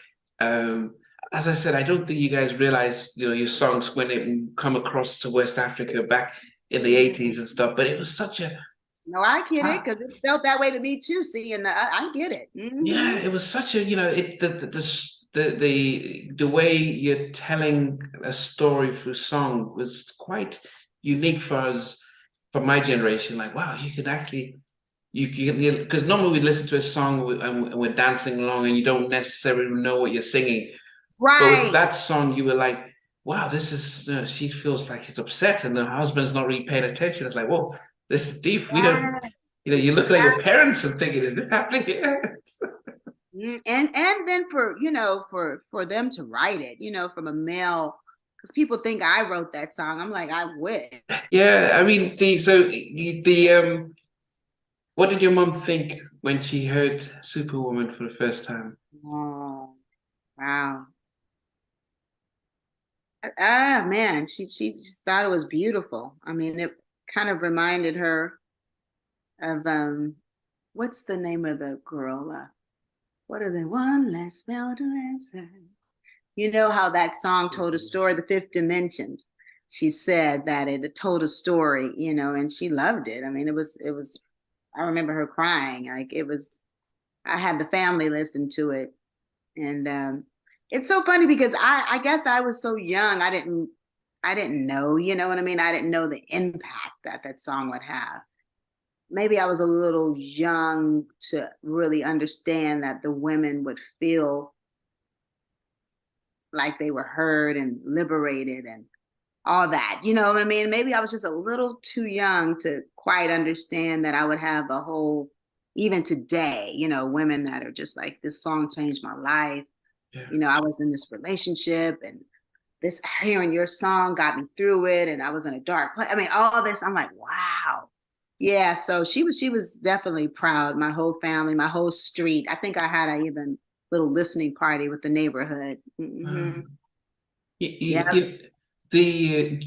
As I said, I don't think you guys realize, your songs when it come across to West Africa back in the 80s and stuff. But it was such a No, I get it because it felt that way to me too. Seeing I get it. Mm-hmm. Yeah, it was such a, the way you're telling a story through song was quite unique for us, for my generation. Like, wow, you could actually, because normally we listen to a song and we're dancing along and you don't necessarily know what you're singing. Right. But with that song, you were like, wow, this is, she feels like she's upset and the husband's not really paying attention. It's like, whoa, this is deep. We don't, you look like your parents and thinking, is this happening here? And then for them to write it, from a male, because people think I wrote that song. I'm like, I wish. Yeah, I mean, what did your mom think when she heard Superwoman for the first time? Oh, wow. Man, she just thought it was beautiful. I mean, it kind of reminded her of what's the name of the girl? What are the one last spell to answer? You know how that song told a story, The Fifth Dimensions. She said that it told a story, you know, and she loved it. I mean, it was, I remember her crying. Like it was, I had the family listen to it. And it's so funny because I guess I was so young. I didn't know, you know what I mean? I didn't know the impact that that song would have. Maybe I was a little young to really understand that the women would feel like they were heard and liberated and all that. You know what I mean? Maybe I was just a little too young to quite understand that I would have a whole, even today, you know, women that are just like, this song changed my life. Yeah. You know, I was in this relationship and this hearing your song got me through it. And I was in a dark place. I mean, all this, I'm like, wow. Yeah. So she was definitely proud. My whole family, my whole street. I think I had a even little listening party with the neighborhood. Mm-hmm. Yeah. The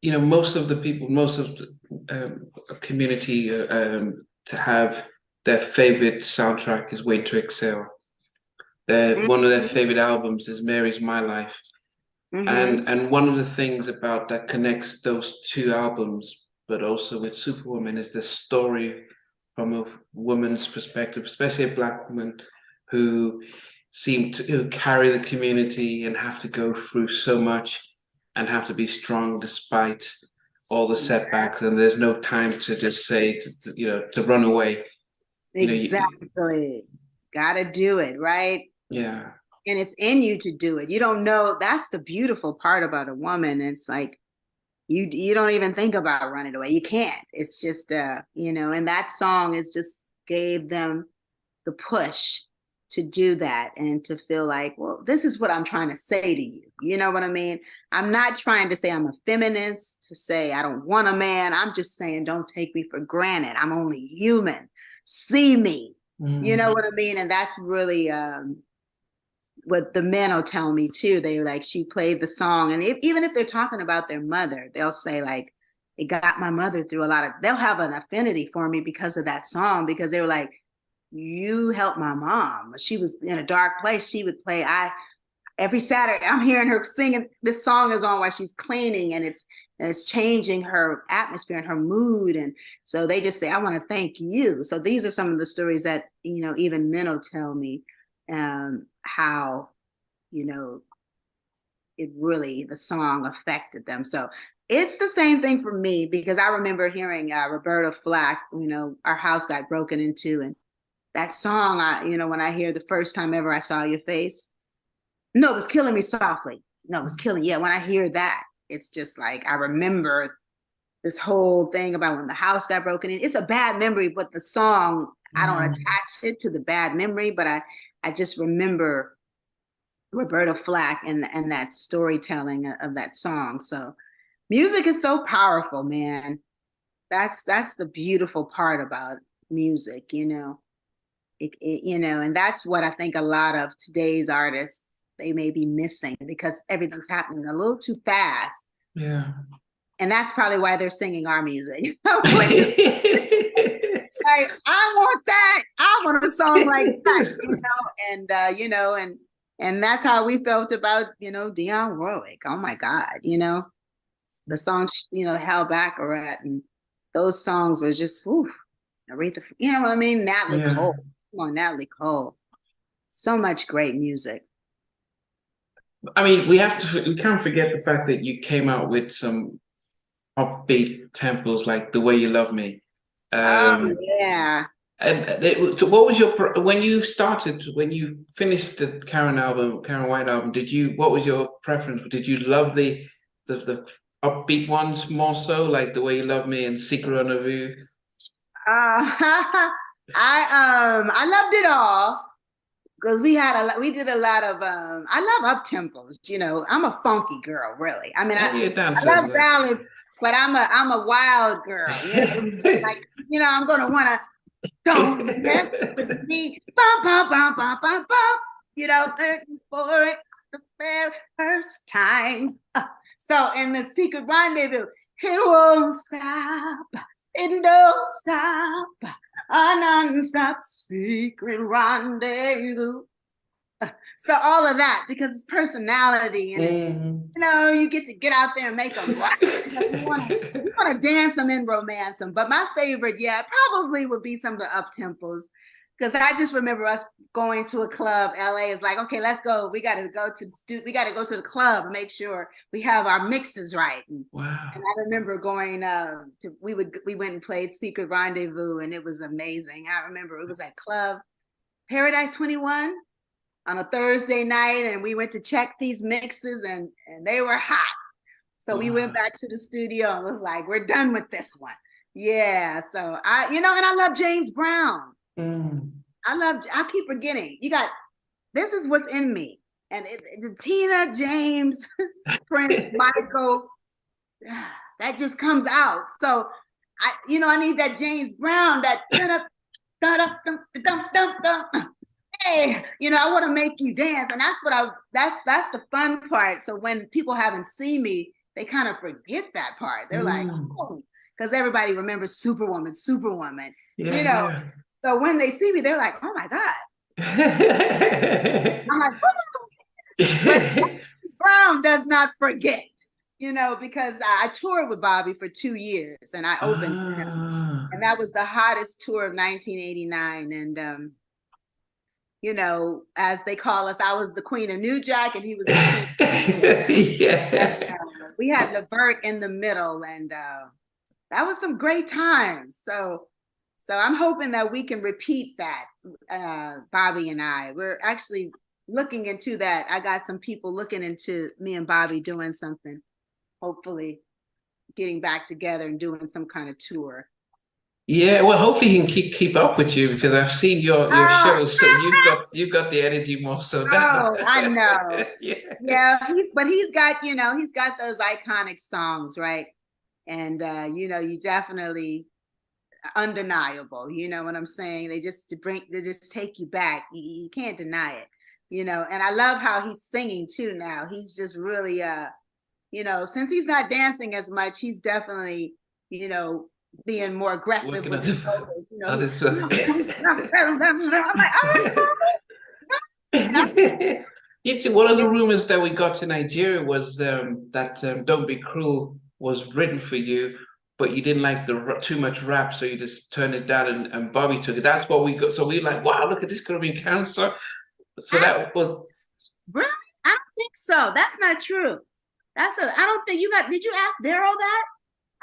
you know, most of the people, most of the community to have their favorite soundtrack is Wait to Exhale. One of their Mm-hmm. favorite albums is Mary's My Life. Mm-hmm. And one of the things about that connects those two albums, but also with Superwoman, is the story from a woman's perspective, especially a Black woman who seemed to, carry the community and have to go through so much and have to be strong despite all the setbacks. And there's no time to just say, to run away. Exactly. Gotta do it, right? Yeah. And it's in you to do it. You don't know. That's the beautiful part about a woman. It's like you don't even think about running away. You can't. It's just and that song is just gave them the push to do that and to feel like, well, this is what I'm trying to say to you. You know what I mean? I'm not trying to say I'm a feminist, to say I don't want a man. I'm just saying don't take me for granted. I'm only human. See me. You know what I mean? And that's really what the men will tell me too. They like, she played the song, and even if they're talking about their mother, they'll say like, it got my mother through a lot of, they'll have an affinity for me because of that song, because they were like, you helped my mom. She was in a dark place. She would play, every Saturday I'm hearing her singing, this song is on while she's cleaning, and it's changing her atmosphere and her mood. And so they just say, I want to thank you. So these are some of the stories that, even men will tell me, how, it really, the song affected them. So it's the same thing for me, because I remember hearing Roberta Flack, our house got broken into, and that song, when I hear the first time ever I saw your face, no, it was killing me softly. No, it was killing. Yeah, when I hear that, it's just like, I remember this whole thing about when the house got broken in. It's a bad memory, but the song, I don't attach it to the bad memory, but I just remember Roberta Flack and that storytelling of that song. So music is so powerful, man. That's the beautiful part about music, and that's what I think a lot of today's artists, they may be missing, because everything's happening a little too fast. Yeah. And that's probably why they're singing our music. Which is, like, I want that. I want a song like that, and that's how we felt about, Dionne Warwick. Oh my God, the songs, Hell Baccarat, and those songs were just, Aretha, you know what I mean? Natalie Cole. Come on, Natalie Cole. So much great music. I mean, we can't forget the fact that you came out with some upbeat tempos like The Way You Love Me. Oh yeah. And so what was when you finished the Karyn White album, what was your preference? Did you love the upbeat ones more so, like The Way You Love Me and Secret on a View? I loved it all, because we did a lot of I love up tempos. I'm a funky girl, really. I mean, I love ballads, but I'm a wild girl. Like, I'm gonna wanna, don't mess with me, bum bum bum bum bum bum. For it the very first time. So in The Secret Rendezvous, it won't stop, it don't stop. A non-stop secret rendezvous. So all of that, because it's personality and it's, you get out there and make them rock. You want to dance them and romance them. But my favorite, probably would be some of the up tempos. Because I just remember us going to a club. LA is like, okay, let's go. We got to go to the club and make sure we have our mixes right. Wow. And I remember going we went and played Secret Rendezvous, and it was amazing. I remember it was at Club Paradise 21 on a Thursday night, and we went to check these mixes, and they were hot. So we went back to the studio and was like, we're done with this one. Yeah. So and I love James Brown. I keep forgetting. This is what's in me. And the Tina, James, Prince, Michael, that just comes out. So I need that James Brown, that hey, I want to make you dance. And that's that's the fun part. So when people haven't seen me, they kind of forget that part. They're like, oh, because everybody remembers Superwoman. Yeah. So when they see me, they're like, oh my God. I'm like, but Brown does not forget, because I toured with Bobby for 2 years, and I opened for him. And that was the hottest tour of 1989. And, as they call us, I was the Queen of New Jack, and he was the King. And, we had LeVert in the middle, and that was some great times. So I'm hoping that we can repeat that, Bobby and I. We're actually looking into that. I got some people looking into me and Bobby doing something, hopefully getting back together and doing some kind of tour. Yeah, well, hopefully he can keep up with you, because I've seen your shows, so you've got the energy more. So I know. Yeah. He's got those iconic songs, right? And you definitely undeniable. You know what I'm saying? They just take you back. You can't deny it. And I love how he's singing too now. He's just really since he's not dancing as much, he's definitely being more aggressive with his vocals. I'm like, one of the rumors that we got to Nigeria was that Don't Be Cruel was written for you, but you didn't like too much rap, so you just turned it down, and Bobby took it. That's what we got. So we're like, wow, look at this, could have been cancer. So that was. Really? I don't think so. That's not true. I don't think did you ask Daryl that?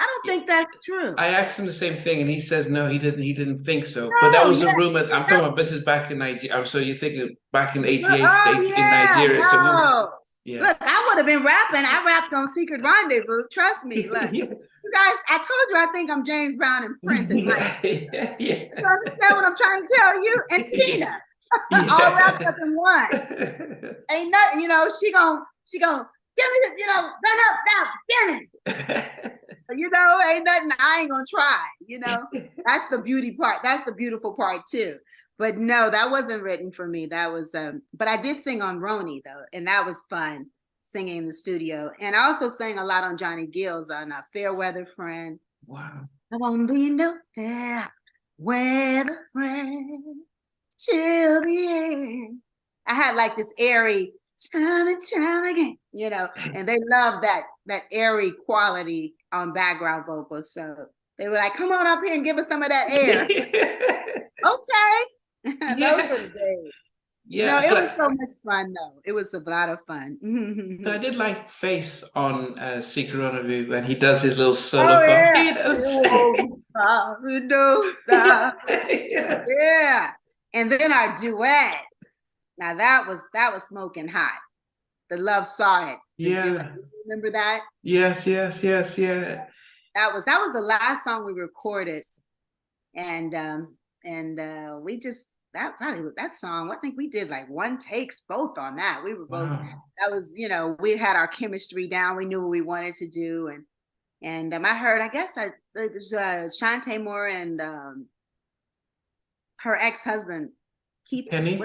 I don't think that's true. I asked him the same thing, and he says no, he didn't think so. No, but that was a rumor. I'm talking about this is back in Nigeria. So you're thinking back in '88 in Nigeria. No. So Look, I would have been rapping. I rapped on Secret Rendezvous. Trust me. Look, you guys, I told you I think I'm James Brown and Prince and Mike. You understand what I'm trying to tell you? And Tina. All wrapped up in one. Ain't nothing, she gonna give me, run up now, damn it. Ain't nothing, I ain't gonna try, That's the beauty part. That's the beautiful part too. But no, that wasn't written for me. That was, but I did sing on Roni though, and that was fun, singing in the studio. And I also sang a lot on Johnny Gill's on Fair Weather Friend. Wow. I won't be no fair weather friend till the end. I had like this airy time and time again, and they love that airy quality on background vocals. So they were like, come on up here and give us some of that air. Okay. Those were the days. Yeah. No, it was so much fun though. It was a lot of fun. So I did like Face on Secret Rendezvous when he does his little solo part. Don't stop. Yeah. And then our duet. Now that was smoking hot. The Love Saw It. Yeah. Remember that? Yes. Yeah. That was the last song we recorded. And we just that song, I think we did like one takes both on that. We were both that was, we had our chemistry down. We knew what we wanted to do. And I heard, I guess it was Shantae Moore and her ex-husband, Keith. Kenny?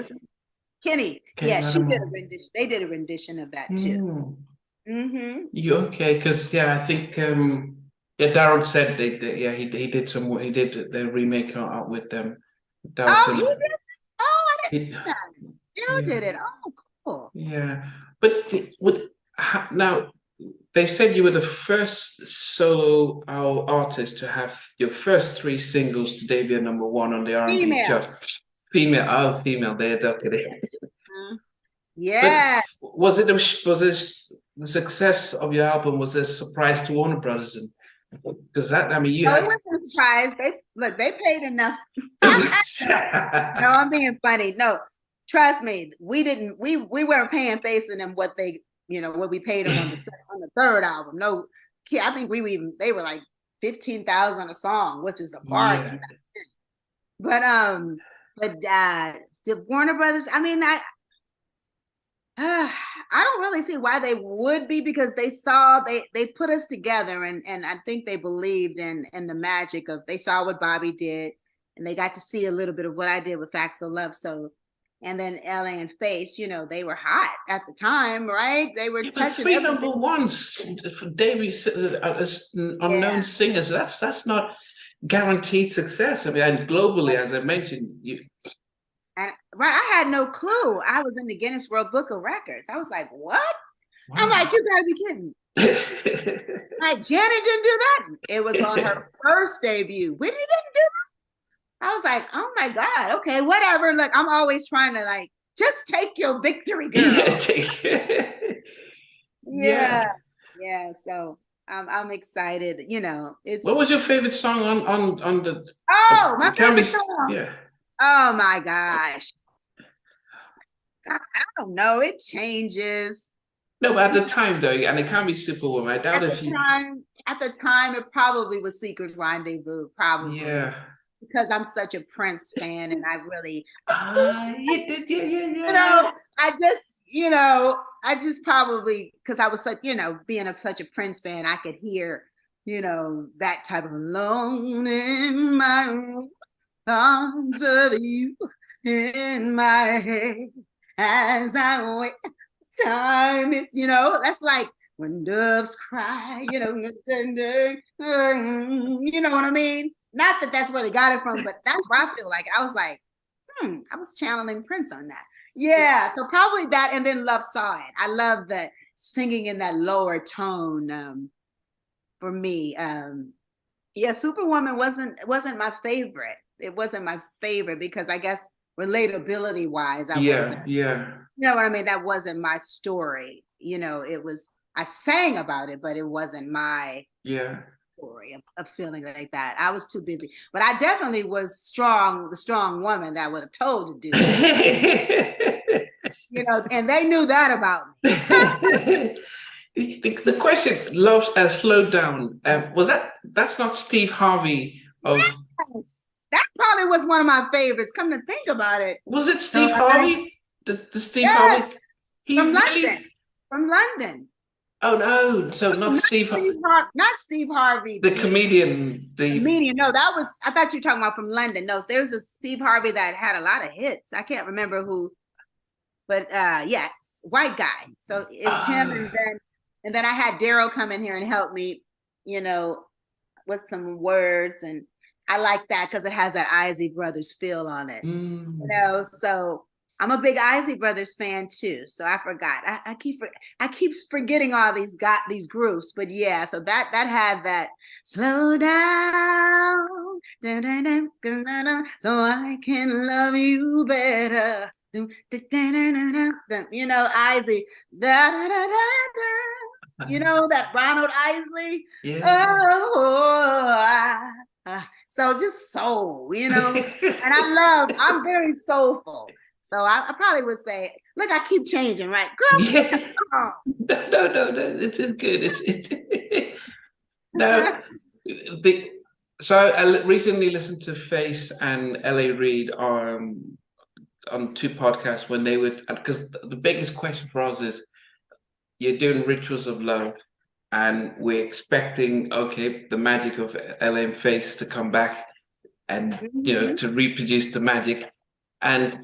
Kenny. Yeah, she did a rendition. They did a rendition of that too. You okay? Because I think Yeah, Daryl said yeah, he did some, he did the remake out with them. Oh, he Dawson. did it? Oh, I didn't He, know that. Daryl yeah, did it. Oh, cool. yeah. But now they said you were the first solo artist to have your first three singles to debut #1 on the R&B Female. chart. Female, oh, female, they adopted it. Mhm. But Yeah. was this the success of your album was a surprise to Warner Brothers? And because that, I mean, you Oh, it had. wasn't a surprise. They paid enough. No, I'm being funny. No, trust me, we weren't paying Facing them what they, what we paid them on the third album. No, I think they were like 15,000 a song, which is a bargain. Yeah. But the Warner Brothers, I mean, I don't really see why they would be, because they put us together, and I think they believed in the magic of, they saw what Bobby did, and they got to see a little bit of what I did with Facts of Love. So, and then LA and Face, they were hot at the time, right? They were touching Three everything. #1s for debut as unknown Yeah. singers. That's not guaranteed success. I mean, and globally, as I mentioned, And right, I had no clue. I was in the Guinness World Book of Records. I was like, what? wow. I'm like, you gotta be kidding. Like, Janet didn't do that. It was on her first debut. Whitney didn't do that. I was like, oh my God, okay, whatever. Look, I'm always trying to, like, just take your victory, girl. Yeah. Yeah. So I'm excited. It's What was your favorite song on the? my favorite song. Yeah. Oh my gosh. I don't know. It changes. No, but at the time though, and it can't be Superwoman. I doubt if you. At the time, it probably was Secret Rendezvous, probably. Yeah. Because I'm such a Prince fan, and I really, You did, yeah. I just probably, because I was such, being such a Prince fan, I could hear, that type of alone in my room, thoughts of you in my head as I wait. Time is, that's like when doves cry, you know what I mean? Not that that's where they got it from, but that's where I feel like it. I was like, I was channeling Prince on that. Yeah, so probably that, and then Love Saw It. I love the singing in that lower tone. For me, yeah, Superwoman wasn't my favorite. It wasn't my favorite because I guess relatability wise, I wasn't. Yeah. You know what I mean? That wasn't my story. It was, I sang about it, but it wasn't my story of feeling like that. I was too busy. But I definitely was the strong woman that would have told to do that. And they knew that about me. The question, slowed down. That's not Steve Harvey of. Yes. That probably was one of my favorites. Come to think about it. Was it Steve Harvey? The Steve Harvey? From London. Oh no! So not Steve Harvey. Not Steve Harvey. The comedian. The comedian. No, I thought you were talking about from London. No, there's a Steve Harvey that had a lot of hits. I can't remember who, but yes, white guy. So it was him, and then I had Daryl come in here and help me, with some words, and I like that because it has that Isley Brothers feel on it. So I'm a big Isley Brothers fan too. So I forgot. I keep forgetting all these groups, but yeah. So that had that slow down, so I can love you better. Isley, that Ronald Isley. Yeah. So just soul, and I'm very soulful. So I probably would say, look, I keep changing, right? Girl, yeah. No, it's good. No, so I recently listened to Face and L.A. Reid on two podcasts when they would, because the biggest question for us is, you're doing Rituals of Love, and we're expecting, the magic of LA and Face to come back and, to reproduce the magic. And,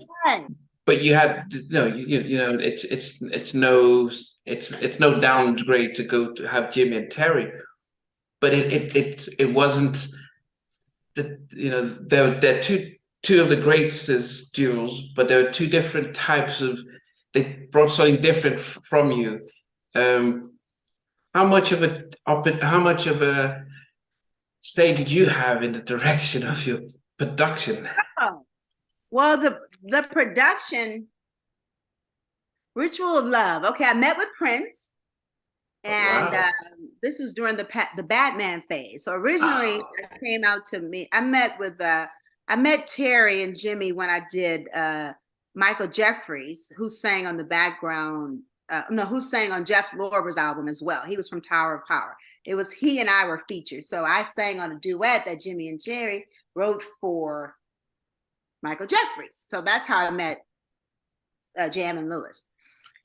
but you had, it's no downgrade to go to have Jimmy and Terry. but it wasn't there are two of the greatest duels, but there are two different types of, they brought something different from you. How much of a say did you have in the direction of your production? Oh, well, the production, Ritual of Love. Okay, I met with Prince, and Wow. this was during the Batman phase. So originally, I came out to me. I met Terry and Jimmy when I did Michael Jeffries, who sang on the background. Who sang on Jeff Lorber's album as well. He was from Tower of Power. It was he and I were featured. So I sang on a duet that Jimmy and Terry wrote for Michael Jeffries. So that's how I met Jam and Lewis.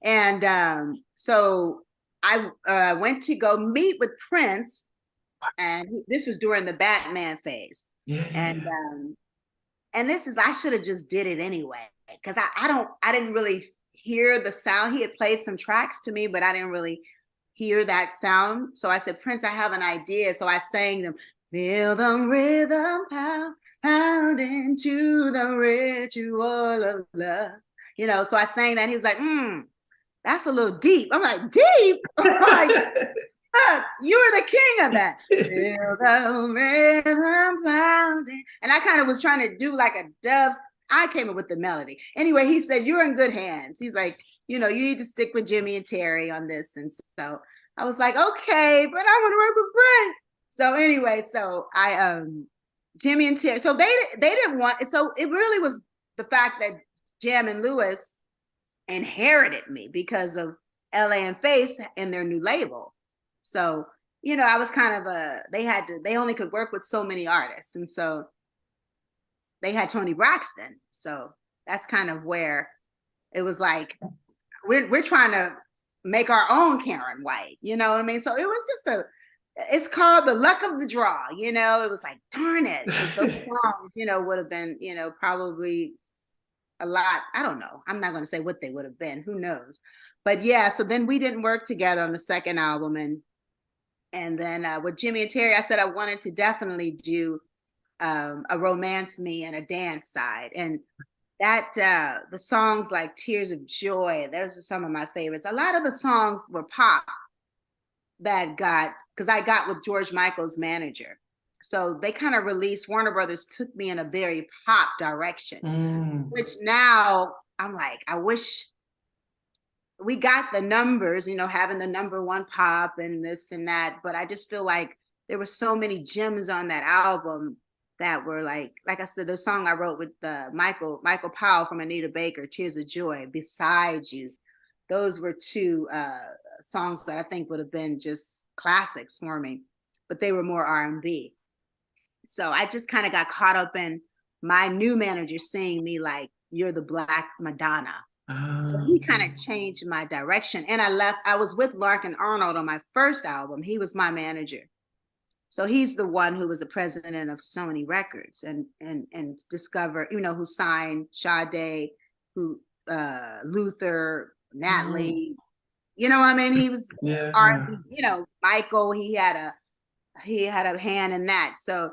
And so I went to go meet with Prince, and this was during the Batman phase. Yeah. And this is, I should have just did it anyway, because I didn't really hear the sound. He had played some tracks to me, but I didn't really hear that sound. So I said, Prince, I have an idea. So I sang them, feel the rhythm pounding to the ritual of love. So I sang that, and he was like, that's a little deep. I'm like, deep? I'm like, you were the king of that. Feel the rhythm pounding. And I kind of was trying to do like a dove. I came up with the melody. Anyway, he said, you're in good hands. He's like, you need to stick with Jimmy and Terry on this. And so I was like, okay, but I want to work with Prince. So anyway, so Jimmy and Terry, so they didn't want, so it really was the fact that Jam and Lewis inherited me because of LA and Face and their new label. So, I was kind of they only could work with so many artists. And so they had Tony Braxton. So that's kind of where it was like, we're trying to make our own Karyn White, you know what I mean? So it was just it's called the luck of the draw, it was like, darn it. Those songs, would have been, probably a lot. I don't know. I'm not going to say what they would have been. Who knows? But yeah, so then we didn't work together on the second album. And then with Jimmy and Terry, I said I wanted to definitely do a romance me and a dance side. And that the songs like Tears of Joy, those are some of my favorites. A lot of the songs were pop because I got with George Michael's manager. So they kind of released, Warner Brothers took me in a very pop direction, which now I'm like, I wish we got the numbers, having the number one pop and this and that. But I just feel like there were so many gems on that album that were like I said, the song I wrote with Michael Powell from Anita Baker, Tears of Joy, Beside You. Those were two songs that I think would have been just classics for me, but they were more R&B. So I just kind of got caught up in my new manager seeing me like, you're the Black Madonna. So he kind of changed my direction. And I was with Larkin Arnold on my first album. He was my manager. So he's the one who was the president of Sony Records and Discover, who signed Sade, Luther, Natalie. You know what I mean? He was Michael, he had a hand in that. So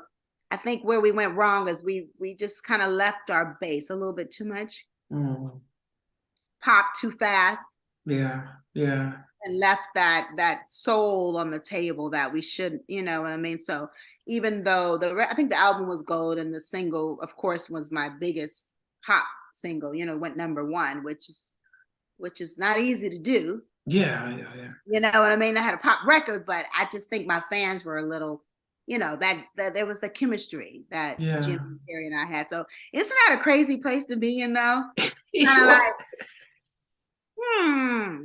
I think where we went wrong is we just kind of left our base a little bit too much. Pop too fast. Yeah. And left that soul on the table that we shouldn't, you know what I mean? So even though I think the album was gold and the single, of course, was my biggest pop single, went number one, which is not easy to do. Yeah. You know what I mean? I had a pop record, but I just think my fans were a little, that there was the chemistry that Jimmy, Terry, and I had. So isn't that a crazy place to be in, though? Kind of like,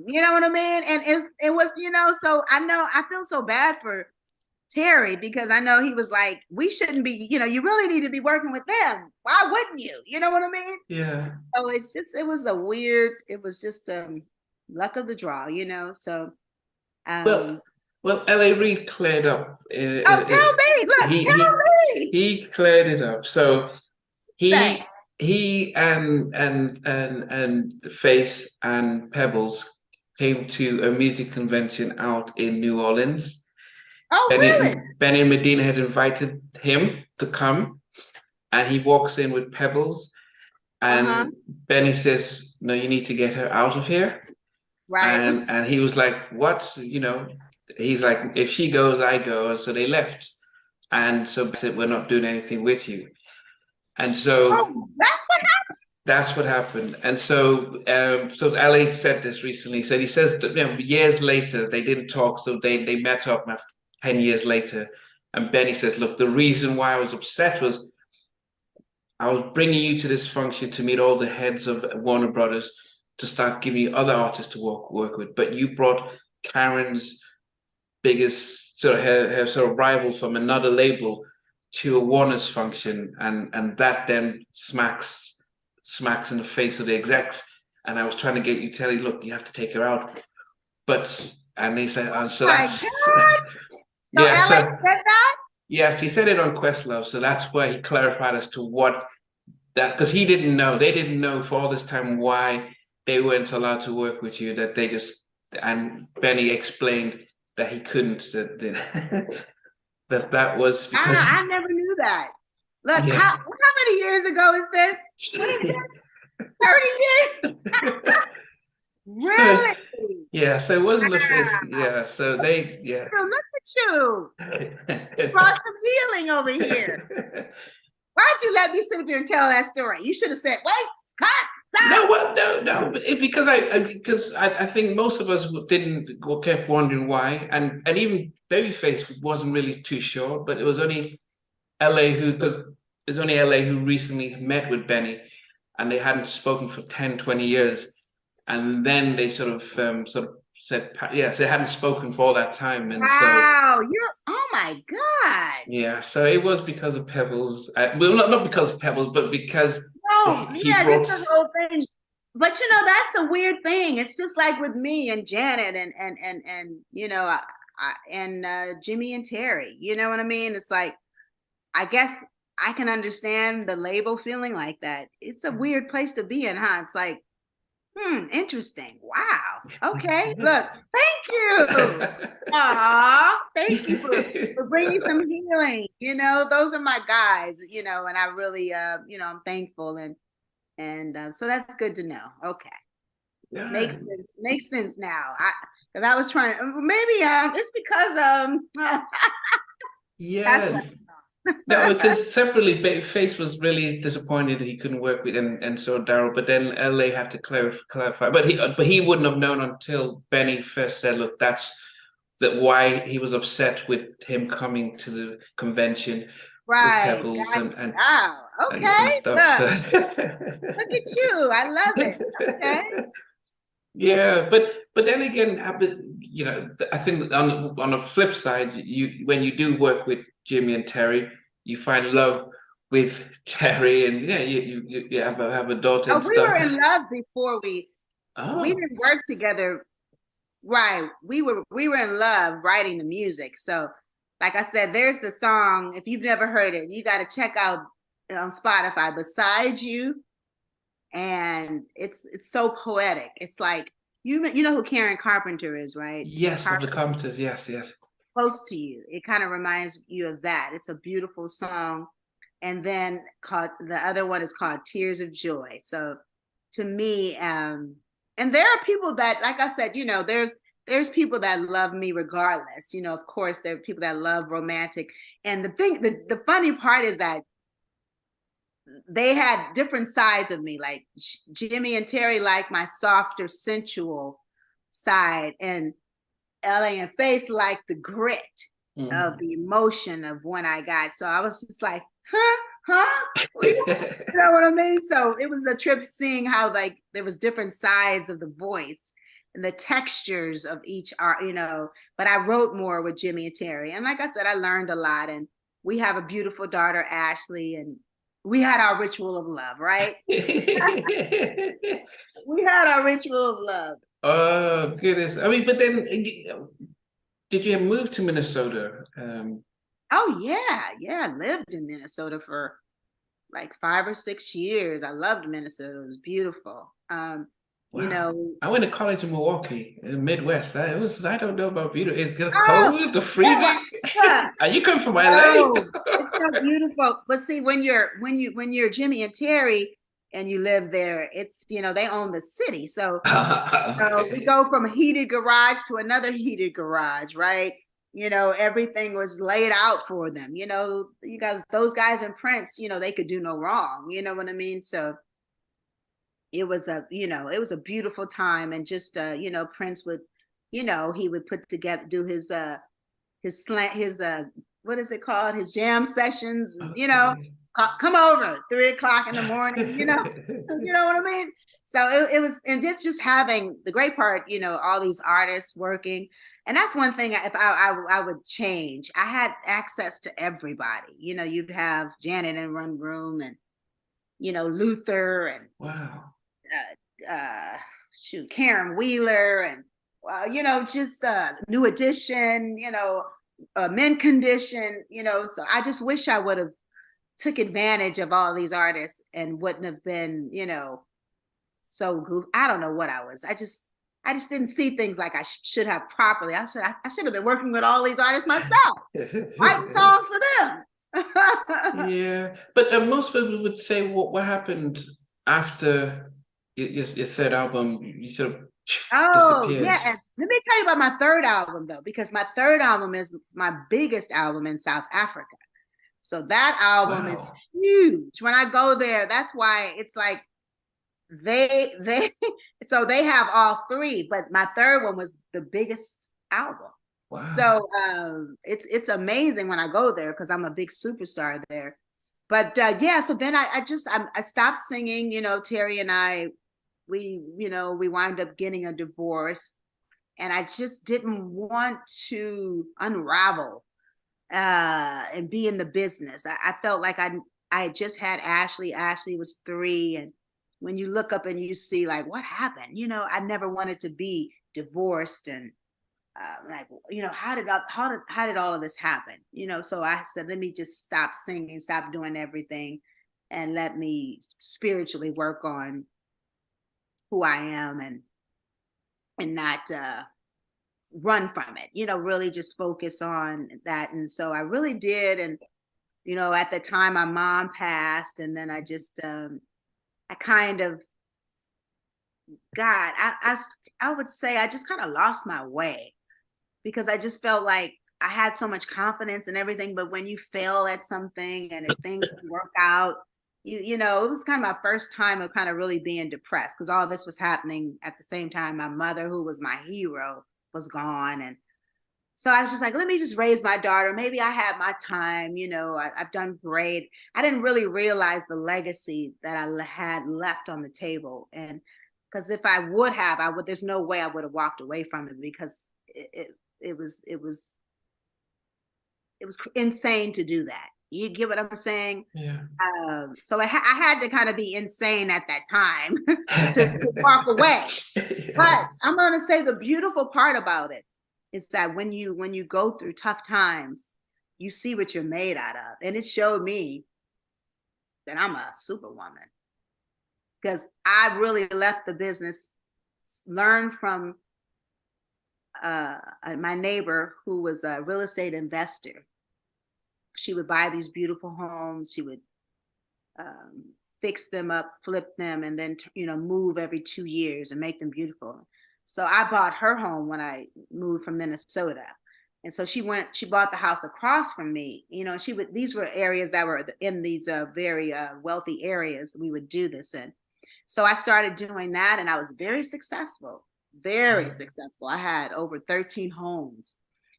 you know what I mean? And it was, so I feel so bad for Terry because I know he was like, we shouldn't be, you really need to be working with them. Why wouldn't you? You know what I mean? Yeah. So it was just luck of the draw, so. Well, L.A. Reid cleared up. Tell me. He cleared it up. So he and Face and Pebbles came to a music convention out in New Orleans, Oh, really? Benny and Medina had invited him to come, and he walks in with Pebbles, Uh-huh. and Benny says, "No, you need to get her out of here." Right. And he was like, "What?" He's like, "If she goes, I go." And so they left. And so I said, "We're not doing anything with you." And so Oh, that's what happened. that's what happened. And so LA said this recently. He says that years later they didn't talk, so they met up 10 years later. And Benny says, "Look, the reason why I was upset was I was bringing you to this function to meet all the heads of Warner Brothers to start giving you other artists to work with, but you brought Karyn's biggest her sort of rival from another label to a Warner's function, and that then smacks in the face of the execs. And I was trying to get you tell you, look, you have to take her out, and they said, and so Oh my that's God. So yeah, Alex so said that? yes, he said it on Questlove, so that's why he clarified as to what that, because they didn't know for all this time why they weren't allowed to work with you, that they just, and Benny explained that he couldn't, that was because I never knew that. Look, yeah. how many years ago is this? What is that? 30 years? So Really? yeah, so it wasn't the first, Wow. yeah, so they yeah. Look at you. You brought some healing over here. Why'd you let me sit up here and tell that story? You should have said, wait, cut, No, stop. well, no, because I think most of us kept wondering why, and even Babyface wasn't really too sure, but it was only LA who recently met with Benny, and they hadn't spoken for 10, 20 years, and then they sort of said yes, they hadn't spoken for all that time, and so Wow, oh my God. yeah, so it was because of Pebbles. Well, not because of Pebbles, but because No, he yeah, just brought. the whole thing. But that's a weird thing. It's just like with me and Janet and and Jimmy and Terry. You know what I mean? It's like, I guess I can understand the label feeling like that. It's a weird place to be in, huh? It's like, interesting. Wow. Okay. Look, thank you. Aw, thank you for bringing some healing. Those are my guys, and I really, I'm thankful. And so that's good to know. Okay. Yeah. Makes sense now. Because I was trying, maybe it's because, that's Yeah. No, because separately, Babyface was really disappointed that he couldn't work with, and so Daryl. But then LA had to clarify. But he wouldn't have known until Benny first said, "Look, that's why he was upset with him coming to the convention with right. Pebbles Gotcha. Wow. and Okay. stuff." Look, So. look at you. I love it. Okay. Yeah, but then again, I think on the flip side, when you do work with Jimmy and Terry, you find love with Terry, and yeah, you have a daughter Oh, and we were stuff. in love before we Oh, didn't work together. Right. We were in love writing the music. So, like I said, there's the song. If you've never heard it, you got to check out on Spotify, Beside You. And it's so poetic. It's like, you know who Karen Carpenter is, right? yes, of the Carpenter, commenters, yes, yes. Close to You. It kind of reminds you of that. It's a beautiful song. And then the other one is called Tears of Joy. So to me, and there are people that, like I said, there's people that love me regardless. Of course, there are people that love romantic. And the funny part is that they had different sides of me. Like Jimmy and Terry like my softer, sensual side, and LA and Face like the grit of the emotion of when I got. So I was just like, huh? You know what I mean? So it was a trip seeing how like there was different sides of the voice and the textures of each art, but I wrote more with Jimmy and Terry. And like I said, I learned a lot, and we have a beautiful daughter, Ashley, and we had our ritual of love, right? We had our ritual of love. Oh goodness! I mean, but then did you move to Minnesota? Oh yeah. I lived in Minnesota for like 5 or 6 years. I loved Minnesota. It was beautiful. Wow. know. I went to college in Milwaukee, in the Midwest. I don't know about beautiful. It's the Oh, cold, the yeah, freezing. yeah. And you come from LA. No, it's so beautiful. But see, when you're Jimmy and Terry and you live there, it's, they own the city. So we Okay. go from a heated garage to another heated garage, right? Everything was laid out for them. You got those guys in Prince, they could do no wrong. You know what I mean? So it was a beautiful time. And just, Prince would, he would put together, do his slant, his what is it called, his jam sessions, and Okay. come over 3 o'clock in the morning, you know what I mean. So it was, and just having the great part, all these artists working. And that's one thing, if I would change. I had access to everybody. You'd have Janet in one room, and Luther, and Wow. Karen Wheeler, and just New Edition, Mint Condition, So I just wish I would have took advantage of all these artists and wouldn't have been, so goofy. I don't know what I was. I just didn't see things like I should have properly. I should have been working with all these artists myself, writing songs for them. Yeah, but most people would say what happened after your third album. You sort of Oh, disappeared. yeah. And let me tell you about my third album, though, because my third album is my biggest album in South Africa. So that album is Wow. huge. When I go there, that's why it's like they so they have all three, but my third one was the biggest album. Wow. So it's amazing when I go there because I'm a big superstar there. But yeah, so then I stopped singing. Terry and I, we wound up getting a divorce, and I just didn't want to unravel and be in the business. I felt like I had just had Ashley. Ashley was 3, and when you look up and you see like what happened, I never wanted to be divorced, and how did all of this happen? So I said, let me just stop singing, stop doing everything, and let me spiritually work on who I am, and not run from it. Really just focus on that. And so I really did. And at the time my mom passed, and then I just I kind of I would say I just kind of lost my way, because I just felt like I had so much confidence and everything, but when you fail at something and if things don't work out, it was kind of my first time of kind of really being depressed, because all this was happening at the same time. My mother, who was my hero, was gone. And so I was just like, let me just raise my daughter. Maybe I had my time, I've done great. I didn't really realize the legacy that I had left on the table. And because if I would have, there's no way I would have walked away from it, because it was insane to do that. You get what I'm saying? Yeah. So I had to kind of be insane at that time to walk away. Yeah. But I'm going to say the beautiful part about it is that when you go through tough times, you see what you're made out of. And it showed me that I'm a superwoman, because I really left the business, learned from my neighbor, who was a real estate investor. She would buy these beautiful homes. She would fix them up, flip them, and then move every 2 years and make them beautiful. So I bought her home when I moved from Minnesota. And so she bought the house across from me. These were areas that were in these very wealthy areas we would do this in. So I started doing that, and I was very successful, very successful. I had over 13 homes.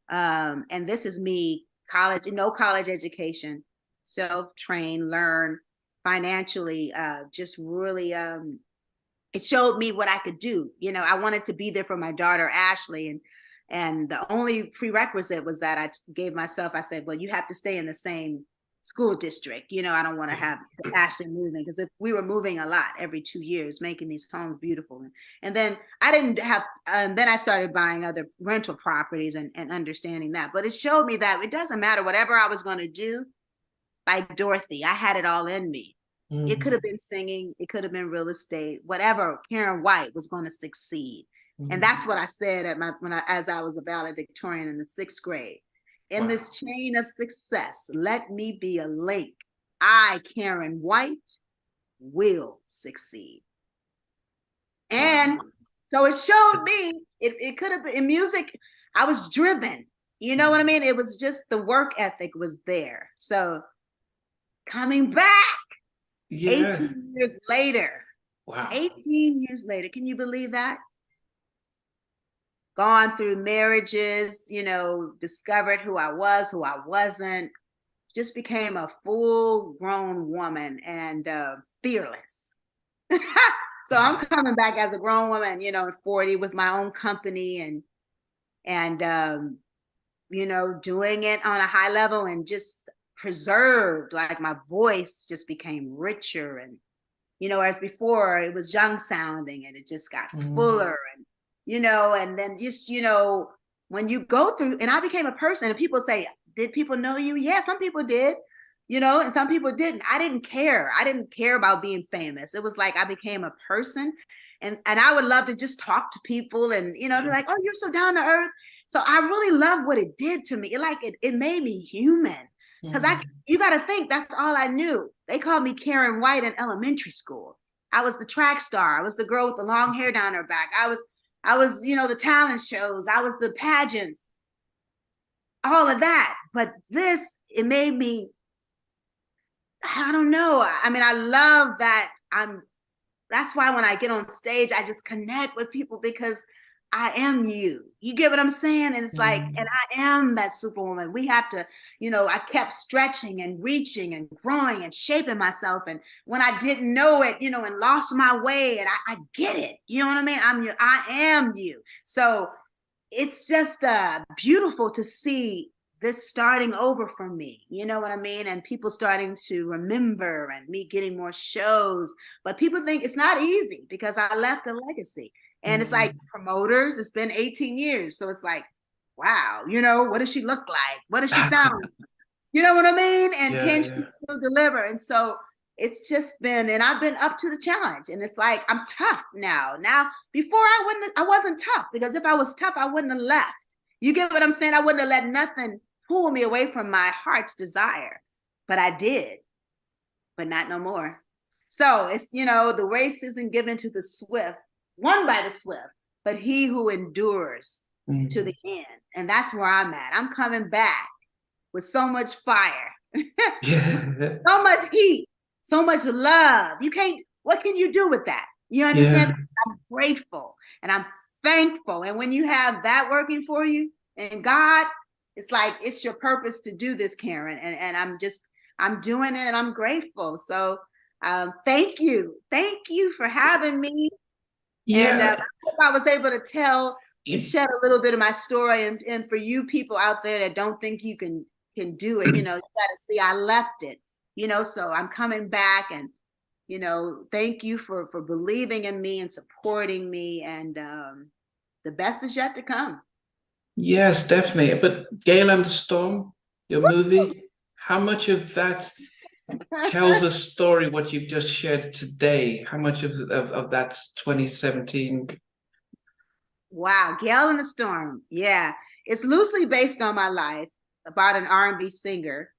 And this is me, no college education, self-trained, learn financially, just really, it showed me what I could do. I wanted to be there for my daughter, Ashley. And the only prerequisite was that I said, well, you have to stay in the same school district. I don't want to have Ashley moving, because if we were moving a lot every 2 years, making these homes beautiful. And then then I started buying other rental properties and understanding that. But it showed me that it doesn't matter whatever I was going to do. Like Dorothy, I had it all in me. It could have been singing, it could have been real estate, whatever. Karyn White was going to succeed. And that's what I said as I was a valedictorian in the 6th grade. In this chain of success, let me be a link. I, Karyn White, will succeed. And so it showed me, it could have been in music. I was driven. You know what I mean? It was just the work ethic was there. So coming back 18 years later. Wow. 18 years later. Can you believe that? Gone through marriages, you know, discovered who I was, who I wasn't, just became a full-grown woman and fearless. So I'm coming back as a grown woman, you know, at 40 with my own company and you know, doing it on a high level and just preserved, like my voice just became richer. And, you know, as before it was young sounding and it just got fuller and, you know, and then just, you know, when you go through, and I became a person and people say, did people know you? Yeah, some people did, you know, and some people didn't. I didn't care. I didn't care about being famous. It was like I became a person and I would love to just talk to people and, you know, be like, oh, you're so down to earth. So I really love what it did to me. It made me human. Because you got to think, that's all I knew. They called me Karyn White in elementary school. I was the track star. I was the girl with the long hair down her back. I was, you know, the talent shows. I was the pageants, all of that. But this, it made me, I don't know. I mean, I love that that's why when I get on stage, I just connect with people because I am you. You get what I'm saying? And it's like, and I am that superwoman. We have to, you know, I kept stretching and reaching and growing and shaping myself. And when I didn't know it, you know, and lost my way, and I get it. You know what I mean? I am you. So it's just beautiful to see this starting over for me. You know what I mean? And people starting to remember and me getting more shows. But people think it's not easy because I left a legacy. And it's like promoters, it's been 18 years. So it's like, wow, you know, what does she look like? What does she sound like? You know what I mean? And can she still deliver? And so it's just been, and I've been up to the challenge. And it's like, I'm tough now. Now, before I wasn't tough, because if I was tough, I wouldn't have left. You get what I'm saying? I wouldn't have let nothing pull me away from my heart's desire. But I did, but not no more. So it's, you know, the race isn't given to the swift, won by the swift, but he who endures to the end. And that's where I'm at. I'm coming back with so much fire, so much heat, so much love. What can you do with that? You understand? I'm grateful and I'm thankful. And when you have that working for you and God, it's like, it's your purpose to do this, Karyn. And I'm doing it and I'm grateful. So thank you. Thank you for having me. And I hope I was able to shed a little bit of my story. And for you people out there that don't think you can do it, you know, you got to see I left it, you know, so I'm coming back and, you know, thank you for believing in me and supporting me. And the best is yet to come. Yes, definitely. But Gale and the Storm, your movie, how much of that tells a story, what you've just shared today? How much of that's 2017? Wow, Gale and the Storm. Yeah, it's loosely based on my life about an R&B singer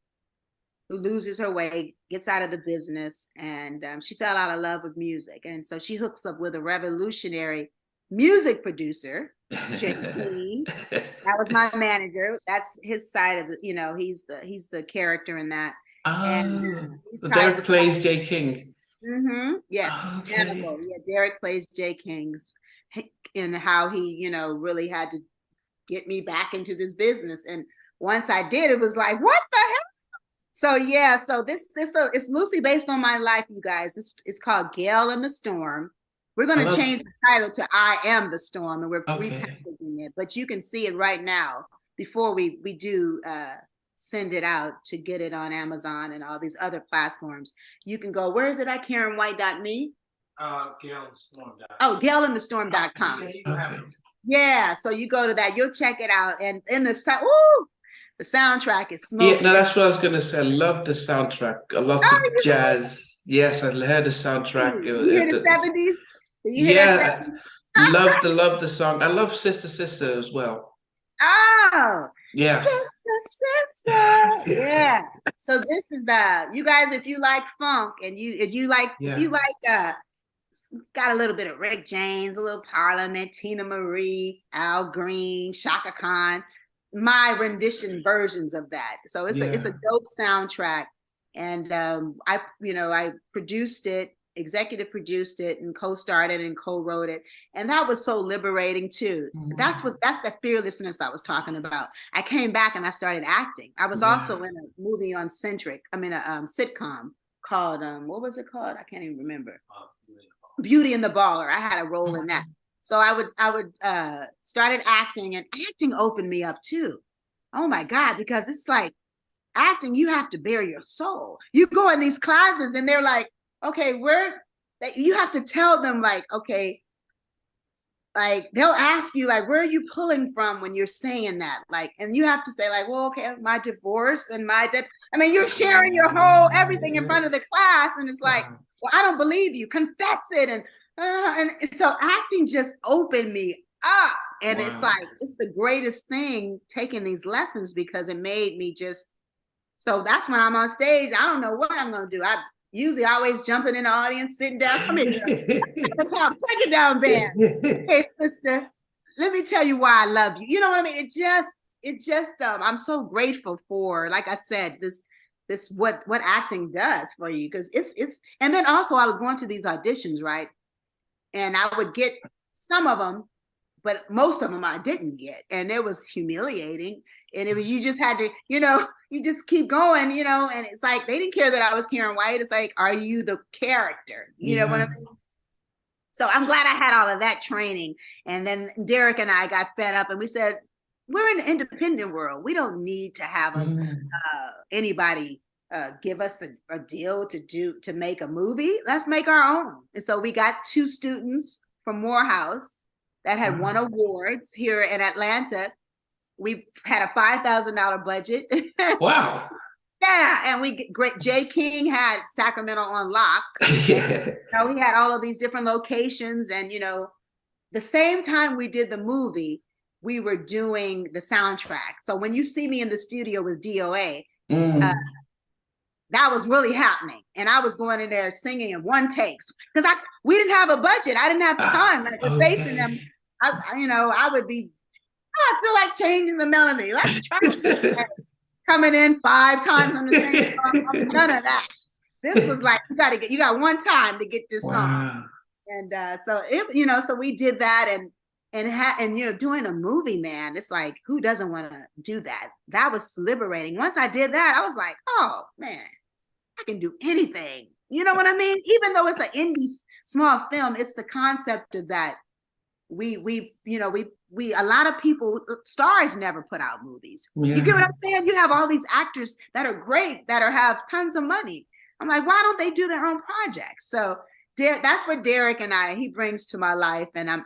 who loses her way, gets out of the business, and she fell out of love with music. And so she hooks up with a revolutionary music producer, JP. That was my manager. That's his side of the, you know, he's the character in that. And so Derek plays J. King. Yes. Okay. Yeah, Derek plays J. King's, and how he, you know, really had to get me back into this business. And once I did, it was like, what the hell? So yeah, so this it's loosely based on my life, you guys. This is called Gale and the Storm. We're going to change the title to I Am the Storm, and we're repackaging it. But you can see it right now before we do send it out to get it on Amazon and all these other platforms. You can go, where is it at? KarynWhite.me? GaleandTheStorm.com. Oh, GaleandTheStorm.com. Yeah, so you go to that, you'll check it out. And in the soundtrack is smoking. Yeah, no, that's what I was going to say. I love the soundtrack. A lot of jazz. Yes, I heard the soundtrack. You hear the 70s? Do you hear that Yeah, 70s? love the song. I love Sister Sister as well. Oh, Yeah. sister, sister. Yeah. So this is you guys, if you like funk and if you Yeah. like got a little bit of Rick James, a little Parliament, Tina Marie, Al Green, Shaka Khan, my rendition versions of that. So it's Yeah. a dope soundtrack. And I produced it, executive produced it, and co-starred it and co-wrote it. And that was so liberating too. That's the fearlessness I was talking about. I came back and I started acting. I was also in a movie on a sitcom called what was it called? I can't even remember. Beauty and the Baller. I had a role in that. So I would started acting, and acting opened me up too. Oh my God, because it's like acting, you have to bare your soul. You go in these classes and they're like, okay, you have to tell them like, okay, like they'll ask you like, where are you pulling from when you're saying that? Like, and you have to say like, well, okay, my divorce and you're sharing your whole everything in front of the class. And it's like, well, I don't believe you, confess it. And so acting just opened me up. And it's like, it's the greatest thing taking these lessons, because it made me so that's when I'm on stage. I don't know what I'm going to do. I usually always jumping in the audience, sitting down. Come here, girl. Break it down, band. Hey, sister, let me tell you why I love you. You know what I mean? It just, I'm so grateful for, like I said, this what acting does for you, because it's, and then also I was going through these auditions, right? And I would get some of them, but most of them I didn't get, and it was humiliating. And you just had to, you just keep going, and it's like, they didn't care that I was Karyn White. It's like, are you the character? You know what I mean? So I'm glad I had all of that training. And then Derek and I got fed up, and we said, we're in an independent world. We don't need to have anybody give us a deal to make a movie. Let's make our own. And so we got 2 students from Morehouse that had won awards here in Atlanta. We had a $5,000 budget. Wow. Yeah, and Jay King had Sacramento on lock. Yeah. We had all of these different locations, and the same time we did the movie, we were doing the soundtrack. So when you see me in the studio with DOA, that was really happening, and I was going in there singing in one takes, because we didn't have a budget. I didn't have time. Like facing them, I would be. I feel like changing the melody. Let's try coming in 5 times on the same song. None of that. This was like, you got one time to get this song. And so we did that, and doing a movie, man, it's like, who doesn't want to do that? That was liberating. Once I did that, I was like, oh man, I can do anything. You know what I mean? Even though it's an indie small film, it's the concept of that. We a lot of people, stars never put out movies. You get what I'm saying? You have all these actors that are great, that have tons of money. I'm like, why don't they do their own projects? So that's what Derek and he brings to my life. And I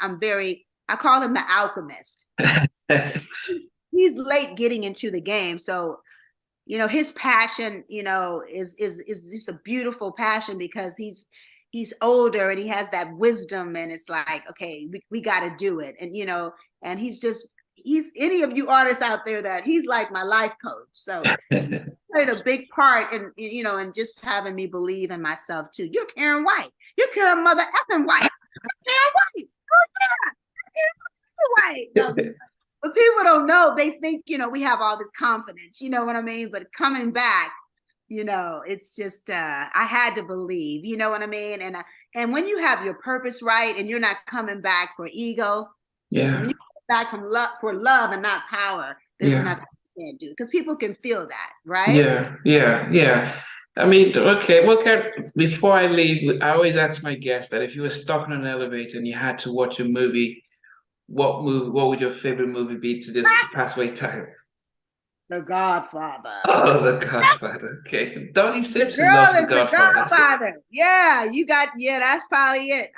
call him the alchemist. He's late getting into the game. So, his passion, is just a beautiful passion, because he's older and he has that wisdom, and it's like, okay, we got to do it. And he's any of you artists out there, that he's like my life coach. So played a big part in, and just having me believe in myself too. You're Karyn White. You're Karyn mother effing White. Karyn White. Oh, yeah. Karyn White. But people don't know. They think, we have all this confidence, you know what I mean? But coming back, it's just, I had to believe, you know what I mean? And when you have your purpose right, and you're not coming back for ego, when you come back for love and not power, there's nothing you can't do, because people can feel that, right? Yeah. I mean, okay, well, Karyn, before I leave, I always ask my guests that if you were stuck in an elevator and you had to watch a movie, what would your favorite movie be to this past away time? The Godfather. Oh, The Godfather. Okay. Donnie Simpson loves The Godfather. Yeah, that's probably it.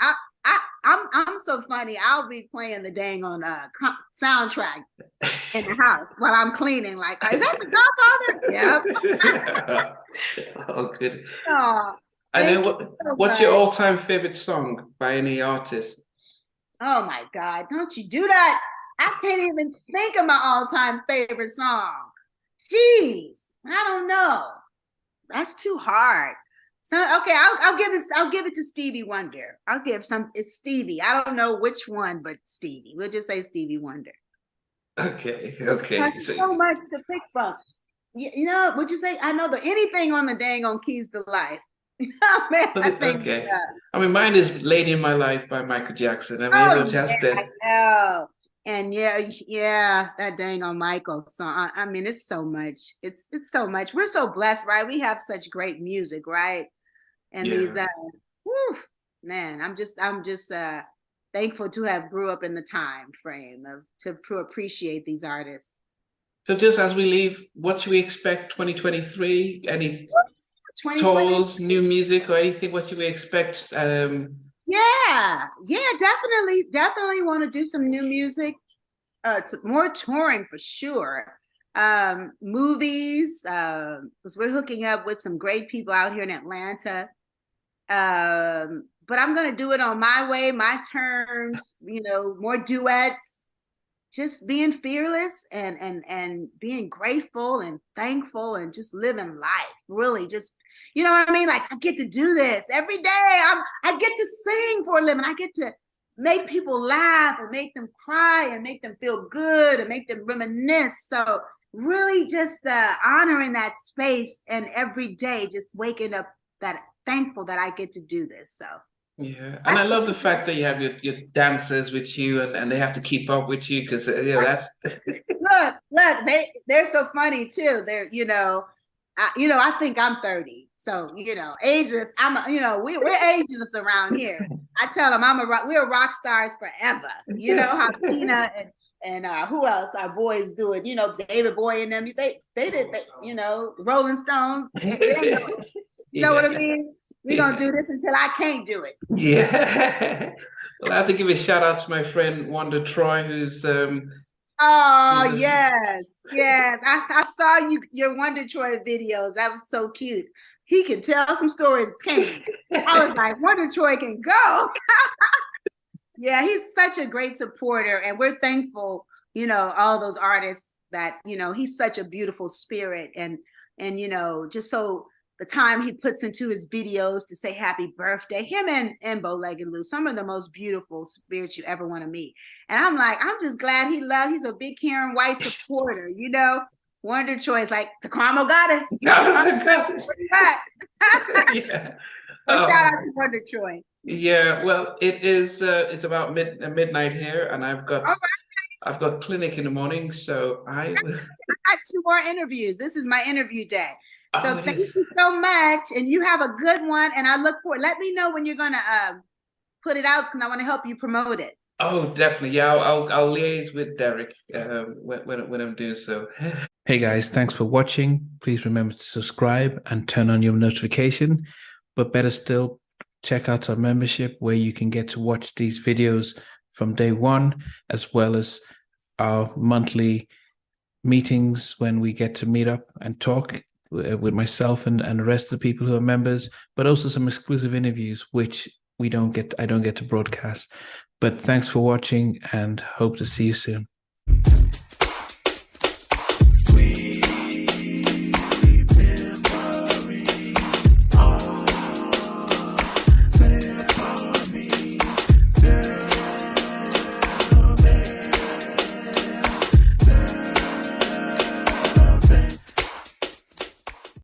I'm so funny. I'll be playing the dang on soundtrack in the house while I'm cleaning. Like, is that The Godfather? Yep. Oh, good. Oh, And then Thank you so what's your much. all-time favorite song by any artist? Oh my God, don't you do that. I can't even think of my all-time favorite song. Jeez, I don't know. That's too hard. So okay, I'll give it to Stevie Wonder. I'll give some it's Stevie. I don't know which one, but Stevie. We'll just say Stevie Wonder. Okay, That's okay. So so much to pick from. You know, would you say I know the anything on the dang on Keys to Life? Man, I think okay. I mean, mine is "Lady in My Life" by Michael Jackson. I mean, oh everyone yeah, has that. I know. And yeah, that dang on Michael song. I mean, it's so much. It's so much. We're so blessed, right? We have such great music, right? And these Yeah. whew, man, I'm just thankful to have grew up in the time frame of to appreciate these artists. So just as we leave, what should we expect 2023? Any 2020. tours, new music, or anything? What should we expect? Yeah, definitely want to do some new music. More touring for sure. Movies, because we're hooking up with some great people out here in Atlanta. But I'm gonna do it on my way, my terms. You know, more duets. Just being fearless and being grateful and thankful and just living life. Really, just you know what I mean? Like I get to do this every day. I get to sing for a living. I get to make people laugh and make them cry and make them feel good and make them reminisce. So really just honoring that space and every day just waking up that thankful that I get to do this. So Yeah, and I that's what love the fact that you have your dancers with you, and they have to keep up with you because that's look, they're so funny too. They're I think I'm 30, so ageless. We're ageless around here. I tell them we're rock stars forever. You know how Tina and who else our boys do it. David Boy and them. They did Rolling Stones. You know what I yeah, mean? We're gonna do this until I can't do it. yeah. Well, I have to give a shout out to my friend Wanda Troy, who's Oh yes. I saw your Wonder Troy videos. That was so cute. He can tell some stories, can't he? I was like, Wonder Troy can go. Yeah, he's such a great supporter, and we're thankful. All those artists that he's such a beautiful spirit, and just so the time he puts into his videos to say happy birthday, him and Bow Legged Lou, some of the most beautiful spirits you ever want to meet. And I'm like, I'm just glad he's a big Karyn White supporter, Wonder Troy is like the Carmel goddess. Yeah. So shout out to Wonder Troy. Yeah, well, it's about midnight here, and I've got All right. I've got clinic in the morning, so I got 2 more interviews. This is my interview day. oh So it thank is. you so much. And you have a good one. And I look forward. Let me know when you're gonna put it out because I want to help you promote it. Oh, definitely. Yeah, I'll liaise with Derek when I'm doing so. Hey guys, thanks for watching. Please remember to subscribe and turn on your notification. But better still, check out our membership where you can get to watch these videos from day one, as well as our monthly meetings when we get to meet up and talk with myself and the rest of the people who are members, but also some exclusive interviews, which I don't get to broadcast. But thanks for watching and hope to see you soon.